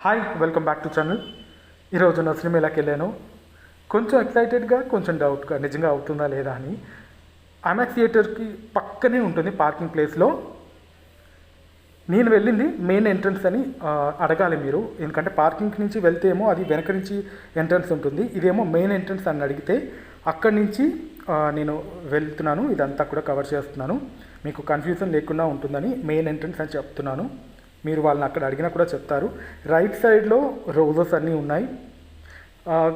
Hi, welcome back to channel. ఈరోజు nursery మేళాకి వెళ్ళాను. కొంచెం ఎక్సైటెడ్గా, కొంచెం డౌట్గా నిజంగా అవుతుందా లేదా అని. ఐమాక్స్ థియేటర్కి పక్కనే ఉంటుంది పార్కింగ్ ప్లేస్లో. నేను వెళ్ళింది మెయిన్ ఎంట్రన్స్ అని అడగాలి మీరు, ఎందుకంటే పార్కింగ్ నుంచి వెళ్తే ఏమో అది వెనక నుంచి ఎంట్రన్స్ ఉంటుంది, ఇదేమో మెయిన్ ఎంట్రన్స్ అని అడిగితే అక్కడి నుంచి నేను వెళ్తున్నాను. ఇదంతా కూడా కవర్ చేస్తున్నాను, మీకు కన్ఫ్యూజన్ లేకుండా ఉంటుందని మెయిన్ ఎంట్రన్స్ అని చెప్తున్నాను. మీరు వాళ్ళని అక్కడ అడిగినా కూడా చెప్తారు. రైట్ సైడ్లో రోజెస్ అన్నీ ఉన్నాయి.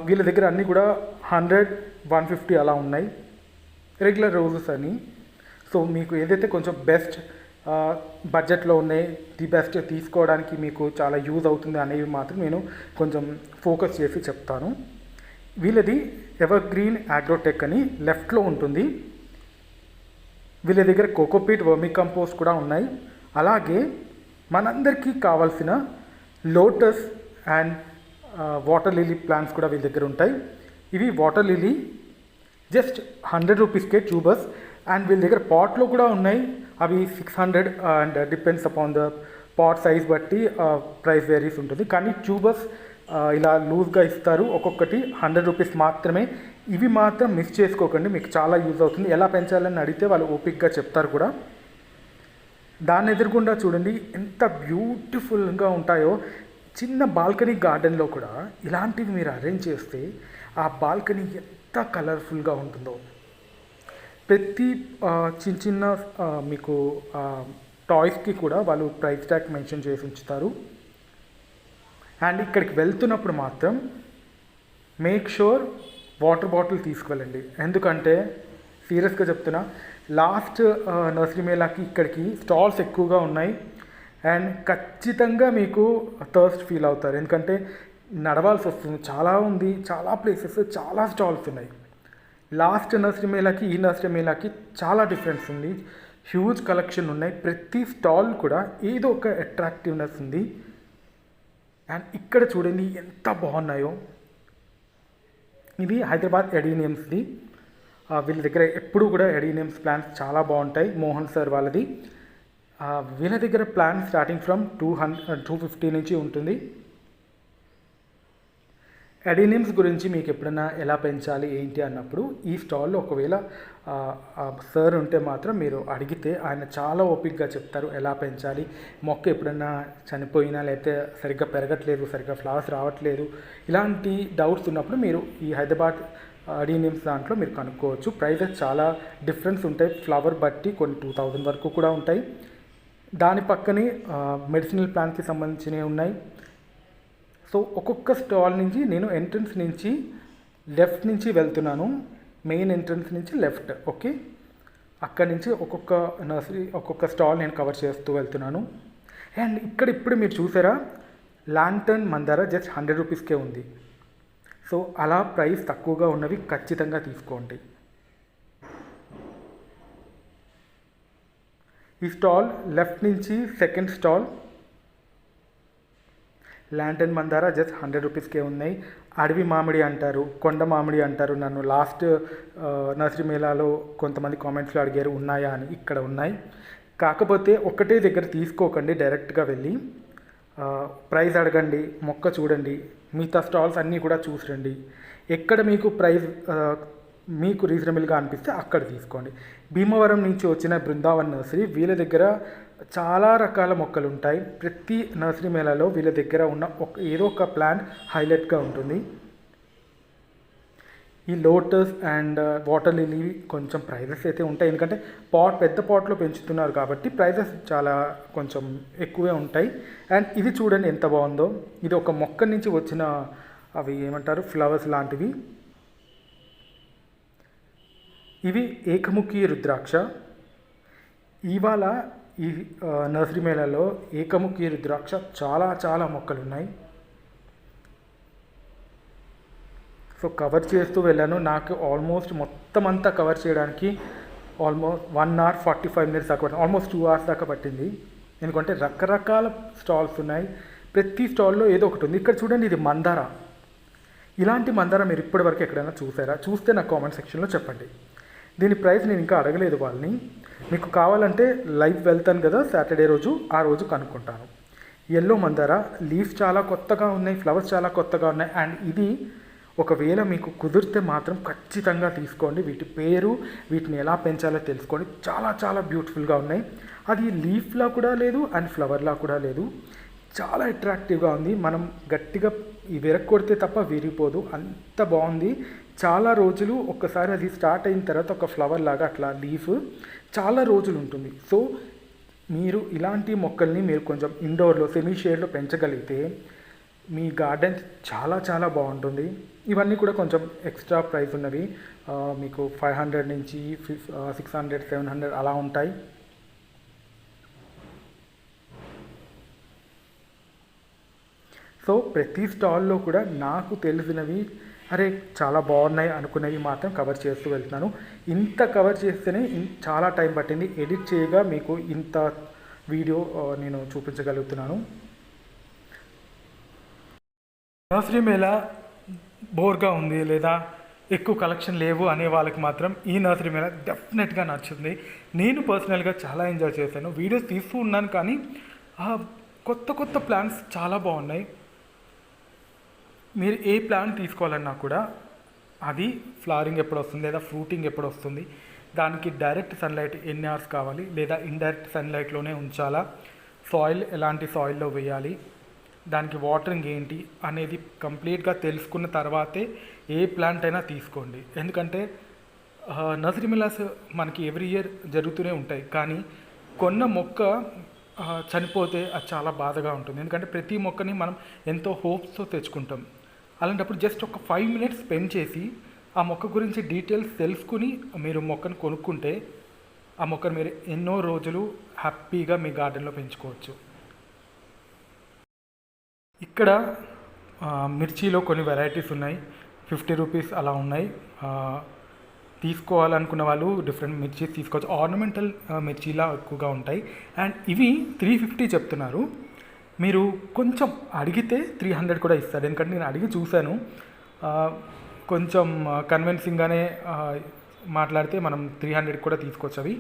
వీళ్ళ దగ్గర అన్నీ కూడా 100, 150 అలా ఉన్నాయి, రెగ్యులర్ రోజెస్ అని. సో మీకు ఏదైతే కొంచెం బెస్ట్ బడ్జెట్లో ఉన్నాయి, ది బెస్ట్ తీసుకోవడానికి మీకు చాలా యూజ్ అవుతుంది అనేవి మాత్రం నేను కొంచెం ఫోకస్ చేసి చెప్తాను. వీళ్ళది ఎవర్ గ్రీన్ అగ్రోటెక్ అని లెఫ్ట్లో ఉంటుంది. వీళ్ళ దగ్గర కోకోపీట్, వర్మి కంపోస్ట్ కూడా ఉన్నాయి. అలాగే మనందరికీ కావాల్సిన lotus and water lily plants కూడా వీళ్ళ దగ్గర ఉంటాయి. ఇవి వాటర్ లిలీ జస్ట్ 100 రూపీస్కే ట్యూబర్స్. అండ్ వీళ్ళ దగ్గర పాట్లో కూడా ఉన్నాయి, అవి 600 and depends upon the pot size బట్టి ప్రైస్ వేరీస్ ఉంటుంది. కానీ ట్యూబర్స్ ఇలా లూజ్గా ఇస్తారు, ఒక్కొక్కటి 100 రూపీస్ మాత్రమే. ఇవి మాత్రం మిస్ చేసుకోకండి, మీకు చాలా యూజ్ అవుతుంది. ఎలా పెంచాలని అడిగితే వాళ్ళు ఓపిక్గా చెప్తారు కూడా. దాన్ని ఎదురుగుండా చూడండి ఎంత బ్యూటిఫుల్గా ఉంటాయో. చిన్న బాల్కనీ గార్డెన్లో కూడా ఇలాంటివి మీరు అరేంజ్ చేస్తే ఆ బాల్కనీ ఎంత కలర్ఫుల్గా ఉంటుందో. ప్రతి చిన్న చిన్న మీకు టాయ్స్కి కూడా వాళ్ళు ప్రైస్ ట్యాగ్ మెన్షన్ చేసి ఉంచుతారు. అండ్ ఇక్కడికి వెళ్తున్నప్పుడు మాత్రం మేక్ షూర్ వాటర్ బాటిల్ తీసుకువెళ్ళండి, ఎందుకంటే సీరియస్గా చెప్తున్నా, లాస్ట్ నర్సరీ మేళాకి ఇక్కడికి స్టాల్స్ ఎక్కువగా ఉన్నాయి. అండ్ ఖచ్చితంగా మీకు థర్స్ట్ ఫీల్ అవుతారు, ఎందుకంటే నడవాల్సి వస్తుంది, చాలా ఉంది, చాలా ప్లేసెస్, చాలా స్టాల్స్ ఉన్నాయి. లాస్ట్ నర్సరీ మేళాకి ఈ నర్సరీ మేళాకి చాలా డిఫరెన్స్ ఉంది. హ్యూజ్ కలెక్షన్ ఉన్నాయి, ప్రతి స్టాల్ కూడా ఏదో ఒక అట్రాక్టివ్నెస్ ఉంది. అండ్ ఇక్కడ చూడండి ఎంత బాగున్నాయో. ఇది హైదరాబాద్ ఎడీనియమ్స్ది. వీళ్ళ దగ్గర ఎప్పుడు కూడా ఎడీనియమ్స్ ప్లాంట్స్ చాలా బాగుంటాయి. మోహన్ సార్ వాళ్ళది. వీళ్ళ దగ్గర ప్లాన్ స్టార్టింగ్ ఫ్రమ్ 250 నుంచి ఉంటుంది. ఎడీనియమ్స్ గురించి మీకు ఎప్పుడైనా ఎలా పెంచాలి ఏంటి అన్నప్పుడు ఈ స్టాల్లో ఒకవేళ సార్ ఉంటే మాత్రం మీరు అడిగితే ఆయన చాలా ఓపిక్గా చెప్తారు ఎలా పెంచాలి. మొక్క ఎప్పుడైనా చనిపోయినా, లేకపోతే సరిగ్గా పెరగట్లేదు, సరిగ్గా ఫ్లవర్స్ రావట్లేదు, ఇలాంటి డౌట్స్ ఉన్నప్పుడు మీరు ఈ హైదరాబాద్ ఎడీనియమ్స్ దాంట్లో మీరు కనుక్కోవచ్చు. ప్రైజెస్ చాలా డిఫరెన్స్ ఉంటాయి, ఫ్లవర్ బట్టి కొన్ని 2000 వరకు కూడా ఉంటాయి. దాని పక్కనే మెడిసినల్ ప్లాంట్కి సంబంధించినవి ఉన్నాయి. సో ఒక్కొక్క స్టాల్ నుంచి నేను ఎంట్రన్స్ నుంచి లెఫ్ట్ నుంచి వెళ్తున్నాను, మెయిన్ ఎంట్రన్స్ నుంచి లెఫ్ట్. ఓకే, అక్కడి నుంచి ఒక్కొక్క నర్సరీ, ఒక్కొక్క స్టాల్ నేను కవర్ చేస్తూ వెళ్తున్నాను. అండ్ ఇక్కడ ఇప్పుడు మీరు చూసారా, లాంటర్న్ మందార జస్ట్ 100 రూపీస్కే ఉంది. సో అలా ప్రైస్ తక్కువగా ఉన్నవి ఖచ్చితంగా తీసుకోండి. ఈ స్టాల్ లెఫ్ట్ నుంచి సెకండ్ స్టాల్, లాంటర్న్ మందార జస్ట్ 100 రూపీస్కే ఉన్నాయి. అడవి మామిడి అంటారు, కొండ మామిడి అంటారు. నన్ను లాస్ట్ నర్సరీ మేళాలో కొంతమంది కామెంట్స్లో అడిగారు ఉన్నాయా అని. ఇక్కడ ఉన్నాయి, కాకపోతే ఒకటే దగ్గర తీసుకోకండి, డైరెక్ట్గా వెళ్ళి ప్రైస్ అడగండి, మొక్క చూడండి, మిగతా స్టాల్స్ అన్నీ కూడా చూసిరండి. ఎక్కడ మీకు ప్రైస్ మీకు రీజనబుల్గా అనిపిస్తే అక్కడ తీసుకోండి. భీమవరం నుంచి వచ్చిన బృందావన్ నర్సరీ, వీళ్ళ దగ్గర చాలా రకాల మొక్కలు ఉంటాయి. ప్రతి నర్సరీ మేళాలో వీళ్ళ దగ్గర ఉన్న ఏదో ఒక ప్లాంట్ హైలైట్గా ఉంటుంది. ఈ లోటస్ అండ్ వాటర్ లిలీ కొంచెం ప్రైజెస్ అయితే ఉంటాయి, ఎందుకంటే పెద్ద పాట్లో పెంచుతున్నారు కాబట్టి ప్రైజెస్ చాలా కొంచెం ఎక్కువే ఉంటాయి. అండ్ ఇది చూడండి ఎంత బాగుందో. ఇది ఒక మొక్క నుంచి వచ్చిన అవి ఏమంటారు, ఫ్లవర్స్ లాంటివి. ఇవి ఏకముఖి రుద్రాక్ష. ఇవాళ ఈ నర్సరీ మేళాలో ఏకముఖి రుద్రాక్ష చాలా చాలా మొక్కలు ఉన్నాయి. సో కవర్ చేస్తూ వెళ్ళాను. నాకు ఆల్మోస్ట్ మొత్తం అంతా కవర్ చేయడానికి ఆల్మోస్ట్ 1 hour 45 minutes దాకా పట్టింది, ఆల్మోస్ట్ 2 hours దాకా పట్టింది. ఎందుకంటే రకరకాల స్టాల్స్ ఉన్నాయి, ప్రతి స్టాల్లో ఏదో ఒకటి ఉంది. ఇక్కడ చూడండి, ఇది మందార. ఇలాంటి మందార మీరు ఇప్పటివరకు ఎక్కడైనా చూసారా? చూస్తే నాకు కామెంట్ సెక్షన్లో చెప్పండి. దీని ప్రైస్ నేను ఇంకా అడగలేదు వాళ్ళని. మీకు కావాలంటే లైవ్ వెళ్తాను కదా సాటర్డే రోజు, ఆ రోజు కనుక్కుంటాను. ఎల్లో మందార లీవ్స్ చాలా కొత్తగా ఉన్నాయి, ఫ్లవర్స్ చాలా కొత్తగా ఉన్నాయి. అండ్ ఇది ఒకవేళ మీకు కుదిరితే మాత్రం ఖచ్చితంగా తీసుకోండి. వీటి పేరు, వీటిని ఎలా పెంచాలో తెలుసుకోండి. చాలా చాలా బ్యూటిఫుల్గా ఉన్నాయి. అది లీఫ్లా కూడా లేదు అండ్ ఫ్లవర్లా కూడా లేదు, చాలా అట్రాక్టివ్గా ఉంది. మనం గట్టిగా విరక్కొడితే తప్ప విరిగిపోదు, అంత బాగుంది. చాలా రోజులు ఒక్కసారి అది స్టార్ట్ అయిన తర్వాత ఒక ఫ్లవర్ లాగా అట్లా లీఫ్ చాలా రోజులు ఉంటుంది. సో మీరు ఇలాంటి మొక్కల్ని మీరు కొంచెం ఇండోర్లో సెమీ షేడ్లో పెంచగలిగితే మీ గార్డెన్ చాలా చాలా బాగుంటుంది. ఇవన్నీ కూడా కొంచెం ఎక్స్ట్రా ప్రైస్ ఉన్నవి, మీకు 500 నుంచి 600 700 అలా ఉంటాయి. సో ప్రతి స్టాల్లో కూడా నాకు తెలిసినవి అరే చాలా బాగున్నాయి అనుకునేవి మాత్రం కవర్ చేస్తూ వెళ్తున్నాను. ఇంత కవర్ చేస్తేనే చాలా టైం పట్టింది ఎడిట్ చేయగా మీకు ఇంత వీడియో నేను చూపించగలుగుతున్నాను. నర్సరీ మేళా బోర్గా ఉంది లేదా ఎక్కువ కలెక్షన్ లేవు అనే వాళ్ళకి మాత్రం ఈ నర్సరీ మేళా డెఫినెట్గా నచ్చుతుంది. నేను పర్సనల్గా చాలా ఎంజాయ్ చేశాను. వీడియోస్ తీస్తూ ఉన్నాను కానీ కొత్త కొత్త ప్లాంట్స్ చాలా బాగున్నాయి. మీరు ఏ ప్లాంట్ తీసుకోవాలన్నా కూడా అది ఫ్లవరింగ్ ఎప్పుడు వస్తుంది లేదా ఫ్రూటింగ్ ఎప్పుడు వస్తుంది, దానికి డైరెక్ట్ సన్లైట్ ఎన్ని అవర్స్ కావాలి లేదా ఇండైరెక్ట్ సన్లైట్లోనే ఉంచాలా, సాయిల్ ఎలాంటి సాయిల్లో వేయాలి, దానికి వాటరింగ్ ఏంటి అనేది కంప్లీట్గా తెలుసుకున్న తర్వాతే ఏ ప్లాంట్ అయినా తీసుకోండి. ఎందుకంటే నర్సరీ మేళాస్ మనకి ఎవ్రీ ఇయర్ జరుగుతూనే ఉంటాయి, కానీ కొన్న మొక్క చనిపోతే అది చాలా బాధగా ఉంటుంది. ఎందుకంటే ప్రతి మొక్కని మనం ఎంతో హోప్స్తో తెచ్చుకుంటాం. అలాంటప్పుడు జస్ట్ ఒక 5 minutes స్పెండ్ చేసి ఆ మొక్క గురించి డీటెయిల్స్ తెలుసుకుని మీరు మొక్కను కొనుక్కుంటే ఆ మొక్కను మీరు ఎన్నో రోజులు హ్యాపీగా మీ గార్డెన్లో పెంచుకోవచ్చు. ఇక్కడ మిర్చిలో కొన్ని వెరైటీస్ ఉన్నాయి, 50 రూపీస్ అలా ఉన్నాయి. తీసుకోవాలనుకున్న వాళ్ళు డిఫరెంట్ మిర్చీస్ తీసుకోవచ్చు. ఆర్నమెంటల్ మిర్చిలా ఎక్కువగా ఉంటాయి. అండ్ ఇవి 350 చెప్తున్నారు. మీరు కొంచెం అడిగితే 300 కూడా ఇస్తారు. ఎందుకంటే నేను అడిగి చూశాను, కొంచెం కన్విన్సింగ్గానే మాట్లాడితే మనం 300 కూడా తీసుకోవచ్చు. అవి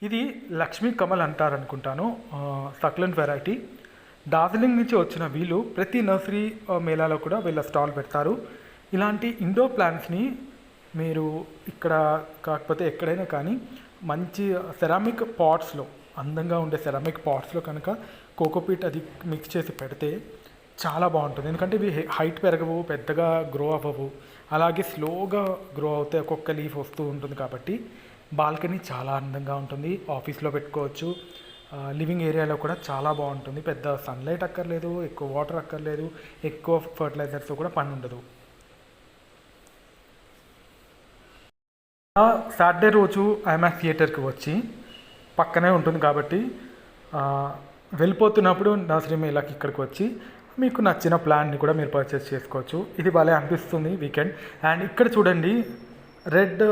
ఇది లక్ష్మీ కమల్ అంటారు అనుకుంటాను, సక్లెంట్ వెరైటీ. డార్జిలింగ్ నుంచి వచ్చిన వీళ్ళు ప్రతి నర్సరీ మేళాలో కూడా వీళ్ళ స్టాల్ పెడతారు. ఇలాంటి ఇండోర్ ప్లాంట్స్ని మీరు ఇక్కడ కాకపోతే ఎక్కడైనా కానీ మంచి సెరామిక్ పాట్స్లో, అందంగా ఉండే సెరామిక్ పాట్స్లో కనుక కోకోపీట్ అది మిక్స్ చేసి పెడితే చాలా బాగుంటుంది. ఎందుకంటే ఇవి హైట్ పెరగవు, పెద్దగా గ్రో అవ్వవు, అలాగే స్లోగా గ్రో అవుతాయి, ఒక్కొక్క లీఫ్ వస్తూ ఉంటుంది. కాబట్టి బాల్కనీ చాలా అందంగా ఉంటుంది, ఆఫీస్లో పెట్టుకోవచ్చు. లివింగ్ ఏరియాలో కూడా చాలా బాగుంటుంది. పెద్ద సన్లైట్ అక్కర్లేదు, ఎక్కువ వాటర్ అక్కర్లేదు, ఎక్కువ ఫర్టిలైజర్స్ కూడా పని ఉండదు. సాటర్డే రోజు ఐమాక్స్ థియేటర్కి వచ్చి పక్కనే ఉంటుంది కాబట్టి వెళ్ళిపోతున్నప్పుడు నర్సరీ మేళాకి ఇక్కడికి వచ్చి మీకు నచ్చిన ప్లాన్ని కూడా మీరు పర్చేస్ చేసుకోవచ్చు. ఇది భలే అనిపిస్తుంది వీకెండ్. అండ్ ఇక్కడ చూడండి, రెడ్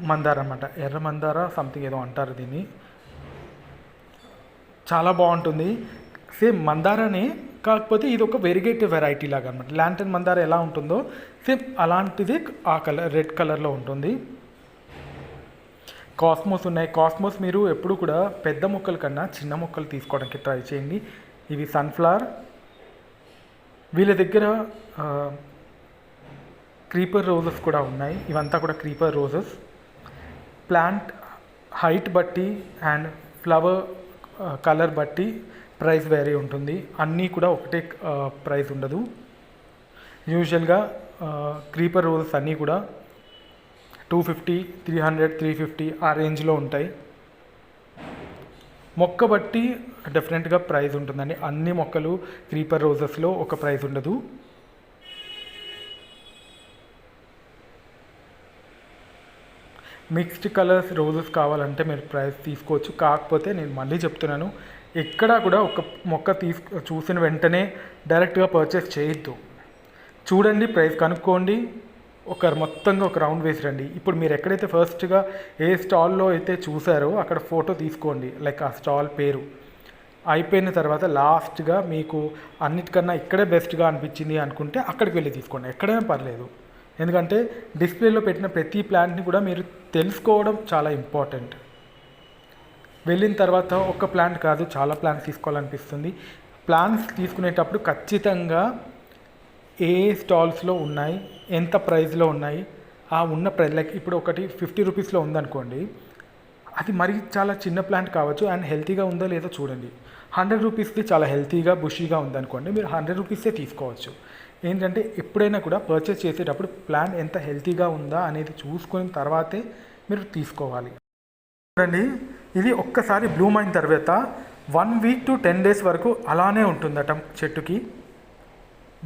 మందార అన్నమాట, ఎర్ర మందార సంథింగ్ ఏదో అంటారు దీన్ని. చాలా బాగుంటుంది, సేమ్ మందారనే, కాకపోతే ఇది ఒక వెరిగేటివ్ వెరైటీ లాగా అనమాట. ల్యాంటన్ మందార ఎలా ఉంటుందో సేమ్ అలాంటిది ఆ కలర్, రెడ్ కలర్లో ఉంటుంది. కాస్మోస్ ఉన్నాయి. కాస్మోస్ మీరు ఎప్పుడు కూడా పెద్ద మొక్కల కన్నా చిన్న మొక్కలు తీసుకోవడానికి ట్రై చేయండి. ఇవి సన్ఫ్లవర్. వీళ్ళ దగ్గర క్రీపర్ రోజెస్ కూడా ఉన్నాయి. ఇవంతా కూడా క్రీపర్ రోజెస్. ప్లాంట్ హైట్ బట్టి అండ్ ఫ్లవర్ కలర్ బట్టి ప్రైస్ వేరీ ఉంటుంది. అన్నీ కూడా ఒకటే ప్రైస్ ఉండదు. యూజువల్గా క్రీపర్ రోజెస్ అన్నీ కూడా 250, 300, 350 ఆ రేంజ్లో ఉంటాయి. మొక్క బట్టి డిఫరెంట్గా ప్రైస్ ఉంటుందండి. అన్ని మొక్కలు క్రీపర్ రోజెస్లో ఒక ప్రైస్ ఉండదు. మిక్స్డ్ కలర్స్ రోజెస్ కావాలంటే మీరు ప్రైస్ తీసుకోవచ్చు. కాకపోతే నేను మళ్ళీ చెప్తున్నాను, ఎక్కడా కూడా ఒక మొక్క చూసిన వెంటనే డైరెక్ట్గా పర్చేస్ చేయొద్దు. చూడండి, ప్రైస్ కనుక్కోండి, మొత్తంగా ఒక రౌండ్ వేసి రండి. ఇప్పుడు మీరు ఎక్కడైతే ఫస్ట్గా ఏ స్టాల్లో అయితే చూసారో అక్కడ ఫోటో తీసుకోండి, లైక్ ఆ స్టాల్ పేరు. అయిపోయిన తర్వాత లాస్ట్గా మీకు అన్నిటికన్నా ఇక్కడే బెస్ట్గా అనిపించింది అనుకుంటే అక్కడికి వెళ్ళి తీసుకోండి, ఎక్కడైనా పర్లేదు. ఎందుకంటే డిస్ప్లేలో పెట్టిన ప్రతి ప్లాంట్ని కూడా మీరు తెలుసుకోవడం చాలా ఇంపార్టెంట్. వెళ్ళిన తర్వాత ఒక్క ప్లాంట్ కాదు, చాలా ప్లాంట్స్ తీసుకోవాలనిపిస్తుంది. ప్లాంట్స్ తీసుకునేటప్పుడు ఖచ్చితంగా ఏ స్టాల్స్లో ఉన్నాయి, ఎంత ప్రైస్లో ఉన్నాయి, ఆ ఉన్న ప్రైస్ లైక్ ఇప్పుడు ఒకటి 50 రూపీస్లో ఉందనుకోండి, అది మరీ చాలా చిన్న ప్లాంట్ కావచ్చు అండ్ హెల్తీగా ఉందో లేదో చూడండి. 100 రూపీస్ది చాలా హెల్తీగా బుషీగా ఉందనుకోండి, మీరు 100 రూపీసే తీసుకోవచ్చు. ఏంటంటే ఎప్పుడైనా కూడా పర్చేస్ చేసేటప్పుడు ప్లాంట్ ఎంత హెల్తీగా ఉందా అనేది చూసుకున్న తర్వాతే మీరు తీసుకోవాలి. చూడండి, ఇది ఒక్కసారి బ్లూమ్ అయిన తర్వాత 1 వీక్ to 10 days వరకు అలానే ఉంటుందట చెట్టుకి.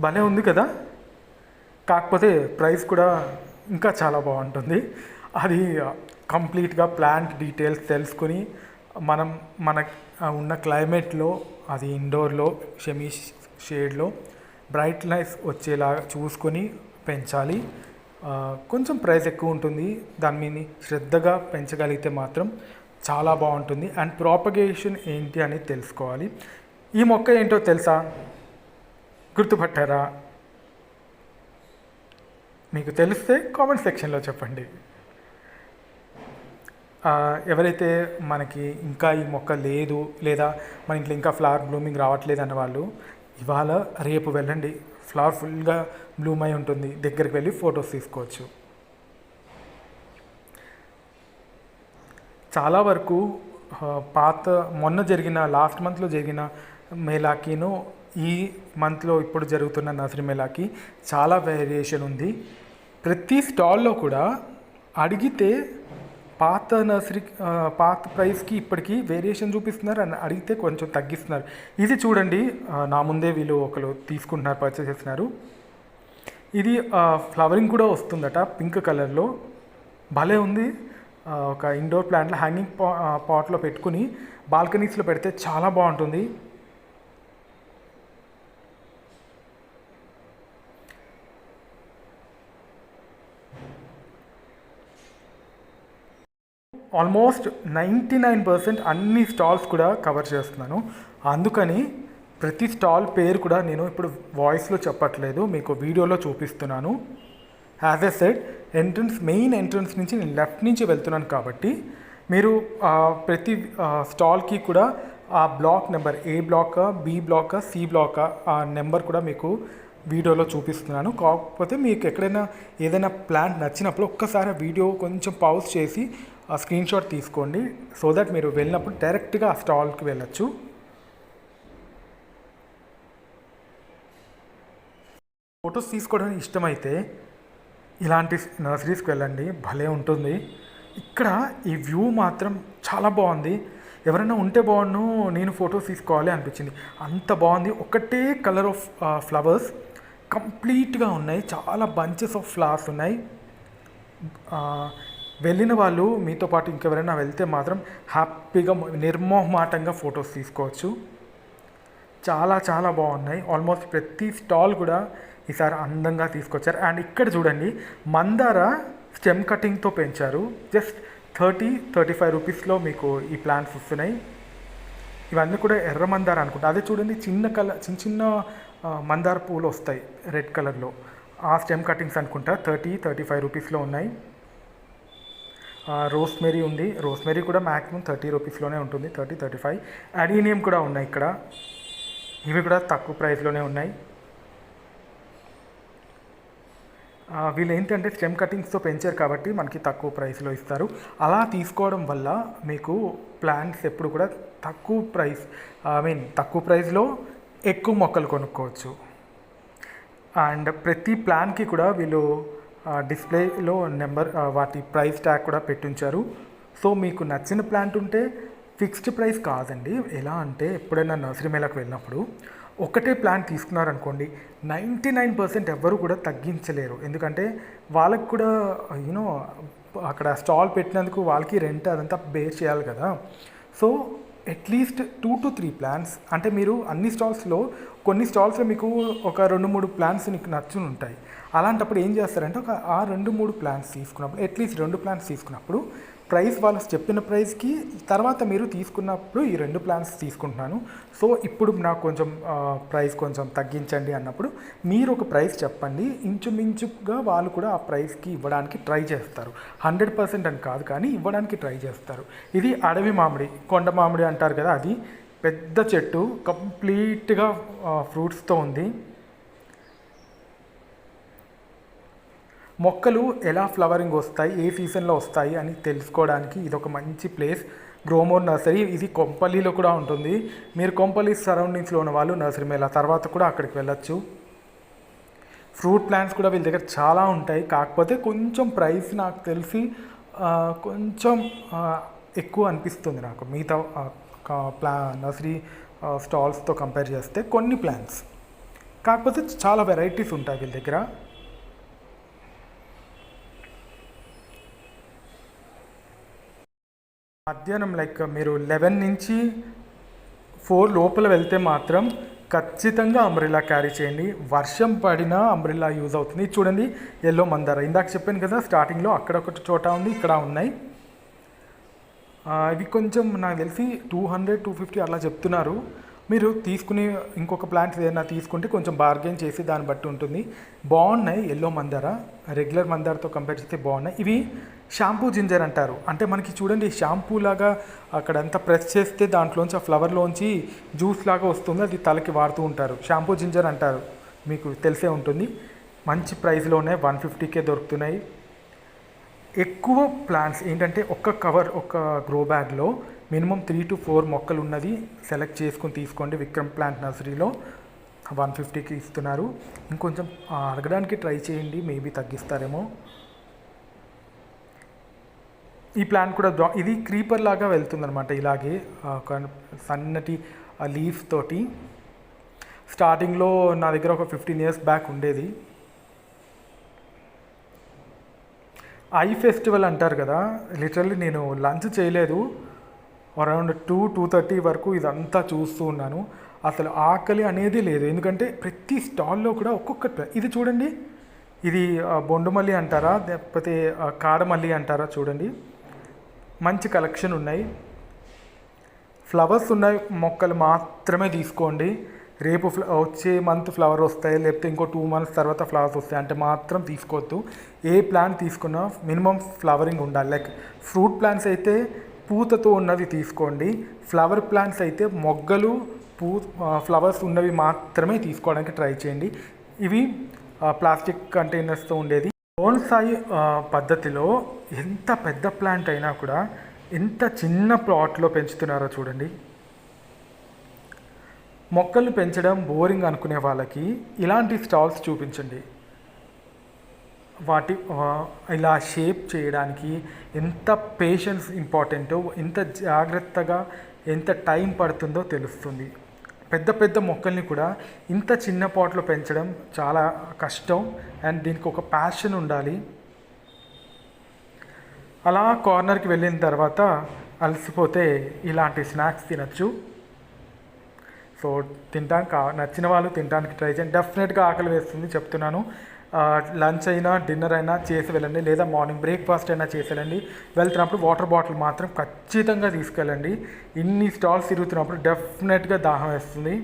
భలే ఉంది కదా. కాకపోతే ప్రైస్ కూడా ఇంకా చాలా బాగుంటుంది. అది కంప్లీట్గా ప్లాంట్ డీటెయిల్స్ తెలుసుకొని మన ఉన్న క్లైమేట్లో, అది ఇండోర్లో సెమీ షేడ్లో బ్రైట్నెస్ వచ్చేలాగా చూసుకొని పెంచాలి. కొంచెం ప్రైస్ ఎక్కువ ఉంటుంది, దాని మీద శ్రద్ధగా పెంచగలిగితే మాత్రం చాలా బాగుంటుంది. అండ్ ప్రాపగేషన్ ఏంటి అనేది తెలుసుకోవాలి. ఈ మొక్క ఏంటో తెలుసా? గుర్తుపట్టారా? మీకు తెలిస్తే కామెంట్ సెక్షన్లో చెప్పండి. ఎవరైతే మనకి ఇంకా ఈ మొక్క లేదు, లేదా మన ఇంట్లో ఇంకా ఫ్లవర్ బ్లూమింగ్ రావట్లేదు అన్న వాళ్ళు ఇవాళ రేపు వెళ్ళండి, ఫ్లవర్ ఫుల్గా బ్లూమ్ అయి ఉంటుంది, దగ్గరికి వెళ్ళి ఫొటోస్ తీసుకోవచ్చు. చాలా వరకు మొన్న జరిగిన లాస్ట్ మంత్లో జరిగిన మేళాకిను ఈ మంత్లో ఇప్పుడు జరుగుతున్న నర్సరీ మేళాకి చాలా వేరియేషన్ ఉంది. ప్రతి స్టాల్లో కూడా అడిగితే పాత ప్రైస్కి ఇప్పటికీ వేరియేషన్ చూపిస్తున్నారు, అని అడిగితే కొంచెం తగ్గిస్తున్నారు. ఇది చూడండి, నా ముందే వీళ్ళు ఒకరు తీసుకుంటున్నారు, పర్చేస్ చేస్తున్నారు. ఇది ఫ్లవరింగ్ కూడా వస్తుందట పింక్ కలర్లో, భలే ఉంది. ఒక ఇండోర్ ప్లాంట్లో హ్యాంగింగ్ పాట్లో పెట్టుకుని బాల్కనీస్లో పెడితే చాలా బాగుంటుంది. ఆల్మోస్ట్ 99% అన్ని స్టాల్స్ కూడా కవర్ చేస్తున్నాను. అందుకని ప్రతి స్టాల్ పేరు కూడా నేను ఇప్పుడు వాయిస్లో చెప్పట్లేదు, మీకు వీడియోలో చూపిస్తున్నాను. As a said, main entrance నుంచి నేను లెఫ్ట్ నుంచి వెళ్తున్నాను కాబట్టి మీరు ప్రతి స్టాల్కి కూడా ఆ బ్లాక్ నెంబర్, ఏ బ్లాకా, బి బ్లాకా, సి బ్లాకా, ఆ నెంబర్ కూడా మీకు వీడియోలో చూపిస్తున్నాను. కాకపోతే మీకు ఎక్కడైనా ఏదైనా ప్లాంట్ నచ్చినప్పుడు ఒక్కసారి వీడియో కొంచెం పాజ్ చేసి ఆ స్క్రీన్ షాట్ తీసుకోండి, సో దట్ మీరు వెళ్ళినప్పుడు డైరెక్ట్గా ఆ స్టాల్కి వెళ్ళచ్చు. ఫొటోస్ తీసుకోవడానికి ఇష్టమైతే ఇలాంటి నర్సరీస్కి వెళ్ళండి, భలే ఉంటుంది. ఇక్కడ ఈ వ్యూ మాత్రం చాలా బాగుంది. ఎవరైనా ఉంటే బాగుండు, నేను ఫొటోస్ తీసుకోవాలి అనిపించింది, అంత బాగుంది. ఒకటే కలర్ ఆఫ్ ఫ్లవర్స్ కంప్లీట్గా ఉన్నాయి, చాలా బంచెస్ ఆఫ్ ఫ్లవర్స్ ఉన్నాయి. వెళ్ళిన వాళ్ళు మీతో పాటు ఇంకెవరైనా వెళ్తే మాత్రం హ్యాపీగా నిర్మోహమాటంగా ఫొటోస్ తీసుకోవచ్చు. చాలా చాలా బాగున్నాయి. ఆల్మోస్ట్ ప్రతి స్టాల్ కూడా ఈసారి అందంగా తీసుకొచ్చారు. అండ్ ఇక్కడ చూడండి, మందార స్టెమ్ కటింగ్తో పెంచారు. జస్ట్ 30-35 రూపీస్లో మీకు ఈ ప్లాంట్స్ వస్తున్నాయి. ఇవన్నీ కూడా ఎర్ర మందార అనుకుంటా. అదే చూడండి, చిన్న చిన్న మందార పూలు వస్తాయి రెడ్ కలర్లో, ఆ స్టెమ్ కటింగ్స్ అనుకుంటా 30-35 రూపీస్లో ఉన్నాయి. రోస్మెరీ ఉంది, రోస్మెరీ కూడా మ్యాక్సిమం 30 రూపీస్లోనే ఉంటుంది, 30-35. అడీనియం కూడా ఉన్నాయి ఇక్కడ, ఇవి కూడా తక్కువ ప్రైస్లోనే ఉన్నాయి. వీళ్ళు ఏంటంటే స్టెమ్ కటింగ్స్తో పెంచారు కాబట్టి మనకి తక్కువ ప్రైస్లో ఇస్తారు. అలా తీసుకోవడం వల్ల మీకు ప్లాంట్స్ ఎప్పుడు కూడా తక్కువ ప్రైస్లో ఎక్కువ మొక్కలు కొనుక్కోవచ్చు. అండ్ ప్రతి ప్లాన్కి కూడా వీళ్ళు డిస్ప్లేలో నెంబర్, వాటి ప్రైస్ ట్యాగ్ కూడా పెట్టించారు. సో మీకు నచ్చిన ప్లాంట్ ఉంటే ఫిక్స్డ్ ప్రైస్ కాదండి. ఎలా అంటే ఎప్పుడైనా నర్సరీ మేళకు వెళ్ళినప్పుడు ఒకటే ప్లాంట్ తీసుకున్నారనుకోండి, 99% ఎవ్వరు కూడా తగ్గించలేరు. ఎందుకంటే వాళ్ళకి కూడా అక్కడ స్టాల్ పెట్టినందుకు వాళ్ళకి రెంట్ అదంతా బేర్ చేయాలి కదా. సో అట్లీస్ట్ 2 to 3 ప్లాంట్స్, అంటే మీరు అన్ని స్టాల్స్లో, కొన్ని స్టాల్స్లో మీకు ఒక 2-3 ప్లాంట్స్ మీకు నచ్చుని ఉంటాయి. అలాంటప్పుడు ఏం చేస్తారంటే ఆ 2-3 ప్లాంట్స్ తీసుకున్నప్పుడు, అట్లీస్ట్ 2 ప్లాంట్స్ తీసుకున్నప్పుడు ప్రైస్ వాళ్ళు చెప్పిన ప్రైస్కి తర్వాత మీరు తీసుకున్నప్పుడు ఈ 2 ప్లాన్స్ తీసుకుంటున్నాను. సో ఇప్పుడు నాకు కొంచెం ప్రైస్ కొంచెం తగ్గించండి అన్నప్పుడు మీరు ఒక ప్రైస్ చెప్పండి. ఇంచుమించుగా వాళ్ళు కూడా ఆ ప్రైస్కి ఇవ్వడానికి ట్రై చేస్తారు. 100% అని కాదు కానీ ఇవ్వడానికి ట్రై చేస్తారు. ఇది అడవి మామిడి, కొండ మామిడి అంటారు కదా, అది పెద్ద చెట్టు కంప్లీట్గా ఫ్రూట్స్తో ఉంది. మొక్కలు ఎలా ఫ్లవరింగ్ వస్తాయి, ఏ సీజన్లో వస్తాయి అని తెలుసుకోవడానికి ఇది ఒక మంచి ప్లేస్. గ్రోమోర్ నర్సరీ. ఇది కొంపల్లిలో కూడా ఉంటుంది. మీరు కొంపల్లి సరౌండింగ్స్లో ఉన్న వాళ్ళు నర్సరీ మేళా తర్వాత కూడా అక్కడికి వెళ్ళొచ్చు. ఫ్రూట్ ప్లాంట్స్ కూడా వీళ్ళ దగ్గర చాలా ఉంటాయి. కాకపోతే కొంచెం ప్రైస్ నాకు తెలిసి కొంచెం ఎక్కువ అనిపిస్తుంది నాకు మిగతా నర్సరీ స్టాల్స్తో కంపేర్ చేస్తే కొన్ని ప్లాంట్స్. కాకపోతే చాలా వెరైటీస్ ఉంటాయి వీళ్ళ దగ్గర. మధ్యాహ్నం లైక్ మీరు 11 నుంచి 4 లోపల వెళ్తే మాత్రం ఖచ్చితంగా అంబ్రెల్లా క్యారీ చేయండి. వర్షం పడినా అంబ్రెల్లా యూజ్ అవుతుంది. చూడండి ఎల్లో మందార, ఇందాక చెప్పాను కదా స్టార్టింగ్లో, అక్కడ ఒక చోట ఉంది, ఇక్కడ ఉన్నాయి. ఇవి కొంచెం నాకు తెలిసి 200-250 అలా చెప్తున్నారు. మీరు తీసుకుని ఇంకొక ప్లాంట్స్ ఏదైనా తీసుకుంటే కొంచెం బార్గెన్ చేసి దాన్ని బట్టి ఉంటుంది. బాగున్నాయి ఎల్లో మందార, రెగ్యులర్ మందారతో కంపేర్ చేస్తే బాగున్నాయి. ఇవి షాంపూ జింజర్ అంటారు. అంటే మనకి చూడండి షాంపూ లాగా అక్కడంతా ప్రెస్ చేస్తే దాంట్లోంచి ఆ ఫ్లవర్లోంచి జ్యూస్ లాగా వస్తుంది, అది తలకి వాడుతూ ఉంటారు. షాంపూ జింజర్ అంటారు, మీకు తెలిసే ఉంటుంది. మంచి ప్రైస్లోనే 150కే దొరుకుతున్నాయి. ఎక్కువ ప్లాంట్స్ ఏంటంటే ఒక గ్రో బ్యాగ్లో మినిమం 3 to 4 మొక్కలు ఉన్నది సెలెక్ట్ చేసుకుని తీసుకోండి. విక్రమ్ ప్లాంట్ నర్సరీలో 150కి ఇస్తున్నారు. ఇంకొంచెం అడగడానికి ట్రై చేయండి, మేబీ తగ్గిస్తారేమో. ఈ ప్లాంట్ కూడా ఇది క్రీపర్ లాగా వెళ్తుందనమాట, ఇలాగే ఒక సన్నటి లీవ్స్ తోటి. స్టార్టింగ్లో నా దగ్గర ఒక 15 years బ్యాక్ ఉండేది. ఐ ఫెస్టివల్ అంటారు కదా, లిటరల్లీ నేను లంచ్ చేయలేదు, అరౌండ్ 2-2:30 వరకు ఇదంతా చూస్తూ ఉన్నాను. అసలు ఆకలి అనేది లేదు, ఎందుకంటే ప్రతి స్టాల్లో కూడా ఒక్కొక్క. ఇది చూడండి, ఇది బొండుమల్లి అంటారా లేకపోతే కాడమల్లి అంటారా, చూడండి మంచి కలెక్షన్ ఉన్నాయి. ఫ్లవర్స్ ఉన్నాయి మొక్కలు మాత్రమే తీసుకోండి. రేపు వచ్చే మంత్ ఫ్లవర్ వస్తాయి, లేకపోతే ఇంకో 2 months తర్వాత ఫ్లవర్స్ వస్తాయి అంటే మాత్రం తీసుకోవద్దు. ఏ ప్లాంట్ తీసుకున్నా మినిమం ఫ్లవరింగ్ ఉండాలి. లైక్ ఫ్రూట్ ప్లాంట్స్ అయితే పూతతో ఉన్నవి తీసుకోండి. ఫ్లవర్ ప్లాంట్స్ అయితే మొగ్గలు ఫ్లవర్స్ ఉన్నవి మాత్రమే తీసుకోవడానికి ట్రై చేయండి. ఇవి ప్లాస్టిక్ కంటైనర్స్తో ఉండేది. బోన్సాయి పద్ధతిలో ఎంత పెద్ద ప్లాంట్ అయినా కూడా ఎంత చిన్న ప్లాట్లో పెంచుతున్నారో చూడండి. మొక్కలు పెంచడం బోరింగ్ అనుకునే వాళ్ళకి ఇలాంటి స్టాల్స్ చూపించండి. వాటి ఇలా షేప్ చేయడానికి ఎంత పేషెన్స్ ఇంపార్టెంటో, ఎంత జాగ్రత్తగా ఎంత టైం పడుతుందో తెలుస్తుంది. పెద్ద పెద్ద మొక్కల్ని కూడా ఇంత చిన్న పాట్లో పెంచడం చాలా కష్టం అండ్ దీనికి ఒక ప్యాషన్ ఉండాలి. అలా కార్నర్కి వెళ్ళిన తర్వాత అలసిపోతే ఇలాంటి స్నాక్స్ తినచ్చు. సో తినడానికి నచ్చిన వాళ్ళు తినడానికి ట్రై చేయండి. డెఫినెట్గా ఆకలి వేస్తుంది చెప్తున్నాను. లంచ్ అయినా డిన్నర్ అయినా చేసి వెళ్ళండి, లేదా మార్నింగ్ బ్రేక్ఫాస్ట్ అయినా చేసి వెళ్ళండి. వెళ్తున్నప్పుడు వాటర్ బాటిల్ మాత్రం ఖచ్చితంగా తీసుకెళ్ళండి. ఇన్ని స్టాల్స్ తిరుగుతున్నప్పుడు డెఫినెట్గా దాహం వేస్తుంది.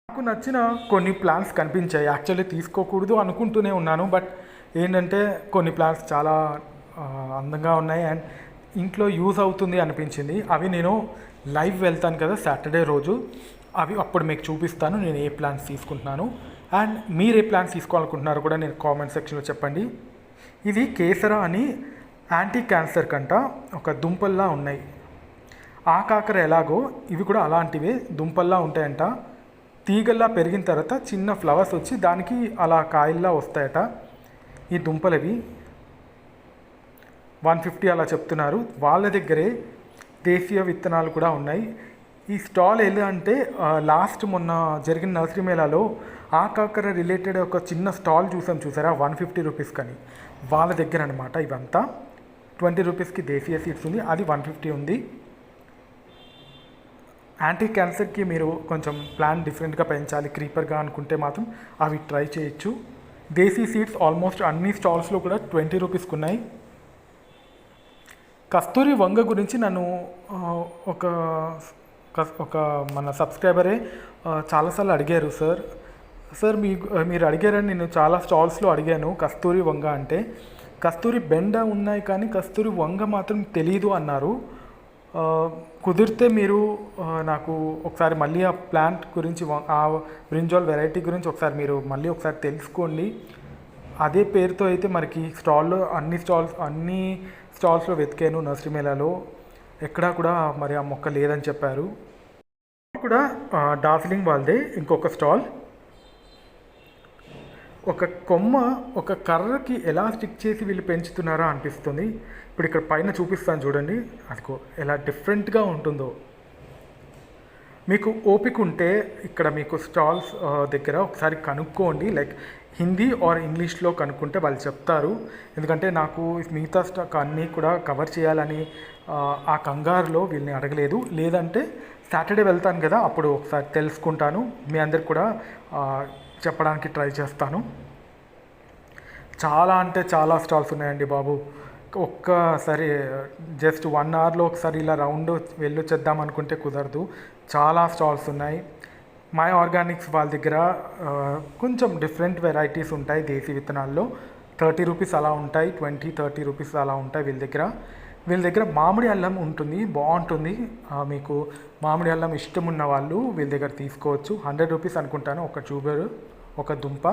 నాకు నచ్చిన కొన్ని ప్లాన్స్ కనిపించాయి. యాక్చువల్లీ తీసుకోకూడదు అనుకుంటూనే ఉన్నాను, బట్ ఏంటంటే కొన్ని ప్లాన్స్ చాలా అందంగా ఉన్నాయి అండ్ ఇంట్లో యూజ్ అవుతుంది అనిపించింది. అవి నేను లైవ్ వెళ్తాను కదా సాటర్డే రోజు, అవి అప్పుడు మీకు చూపిస్తాను నేను ఏ ప్లాన్స్ తీసుకుంటున్నాను. అండ్ మీరు ఏ ప్లాన్స్ తీసుకోవాలనుకుంటున్నారో కూడా నేను కామెంట్ సెక్షన్లో చెప్పండి. ఇది కేసరా అని యాంటీ క్యాన్సర్ కంట ఒక దుంపల్లా ఉన్నాయి. ఆకాకర ఎలాగో ఇవి కూడా అలాంటివే దుంపల్లా ఉంటాయంట. తీగల్లా పెరిగిన తర్వాత చిన్న ఫ్లవర్స్ వచ్చి దానికి అలా కాయల్లా వస్తాయట. ఈ దుంపలవి 150 అలా చెప్తున్నారు. వాళ్ళ దగ్గరే దేశీయ విత్తనాలు కూడా ఉన్నాయి. ఈ స్టాల్ ఎలా అంటే లాస్ట్ మొన్న జరిగిన నర్సరీ మేళాలో ఆకాకర రిలేటెడ్ ఒక చిన్న స్టాల్ చూసారా 150 రూపీస్ కానీ, వాళ్ళ దగ్గర అనమాట. ఇవంతా 20 రూపీస్కి దేశీయ సీడ్స్ ఉంది, అది 150 ఉంది. యాంటీ క్యాన్సర్కి మీరు కొంచెం ప్లాన్ డిఫరెంట్గా పెంచాలి క్రీపర్గా అనుకుంటే మాత్రం అవి ట్రై చేయొచ్చు. దేశీ సీడ్స్ ఆల్మోస్ట్ అన్ని స్టాల్స్లో కూడా 20 రూపీస్కి ఉన్నాయి. కస్తూరి వంగ గురించి నన్ను ఒక ఒక మన సబ్స్క్రైబరే చాలాసార్లు అడిగారు, సార్ మీరు అడిగారని నేను చాలా స్టాల్స్లో అడిగాను. కస్తూరి వంగ అంటే కస్తూరి బెండ ఉన్నాయి కానీ కస్తూరి వంగ మాత్రం తెలీదు అన్నారు. కుదిరితే మీరు నాకు ఒకసారి మళ్ళీ ఆ ప్లాంట్ గురించి, ఆ బ్రింజాల్ వెరైటీ గురించి ఒకసారి మీరు మళ్ళీ ఒకసారి తెలుసుకోండి. అదే పేరుతో అయితే మనకి అన్ని స్టాల్స్లో వెతికాను నర్సరీ మేళాలో, ఎక్కడా కూడా మరి ఆ మొక్క లేదని చెప్పారు. కూడా డార్జిలింగ్ వాళ్ళదే ఇంకొక స్టాల్. ఒక కొమ్మ ఒక కర్రకి ఎలా స్టిక్ చేసి వీళ్ళు పెంచుతున్నారో అనిపిస్తుంది. ఇప్పుడు ఇక్కడ పైన చూపిస్తాను చూడండి, అదిగో ఎలా డిఫరెంట్గా ఉంటుందో. మీకు ఓపిక ఉంటే ఇక్కడ మీకు స్టాల్స్ దగ్గర ఒకసారి కనుక్కోండి, లైక్ హిందీ ఆర్ ఇంగ్లీష్లో కనుక్కుంటే వాళ్ళు చెప్తారు. ఎందుకంటే నాకు మిగతా స్టాక్ అన్నీ కూడా కవర్ చేయాలని ఆ కంగారులో వీళ్ళని అడగలేదు. లేదంటే సాటర్డే వెళ్తాను కదా, అప్పుడు ఒకసారి తెలుసుకుంటాను, మీ అందరికి కూడా చెప్పడానికి ట్రై చేస్తాను. చాలా అంటే చాలా స్టాల్స్ ఉన్నాయండి బాబు. ఒక్కసారి జస్ట్ 1 అవర్లో ఒకసారి ఇలా రౌండ్ వెళ్ళొచ్చేద్దాం అనుకుంటే కుదరదు, చాలా స్టాల్స్ ఉన్నాయి. మై ఆర్గానిక్స్ వాళ్ళ దగ్గర కొంచెం డిఫరెంట్ వెరైటీస్ ఉంటాయి దేశీ విత్తనాల్లో. 30 రూపీస్ అలా ఉంటాయి, 20-30 రూపీస్ అలా ఉంటాయి వీళ్ళ దగ్గర మామిడి అల్లం ఉంటుంది, బాగుంటుంది. మీకు మామిడి అల్లం ఇష్టం ఉన్న వాళ్ళు వీళ్ళ దగ్గర తీసుకోవచ్చు. 100 రూపీస్ అనుకుంటాను ఒక ట్యూబర్, ఒక దుంప.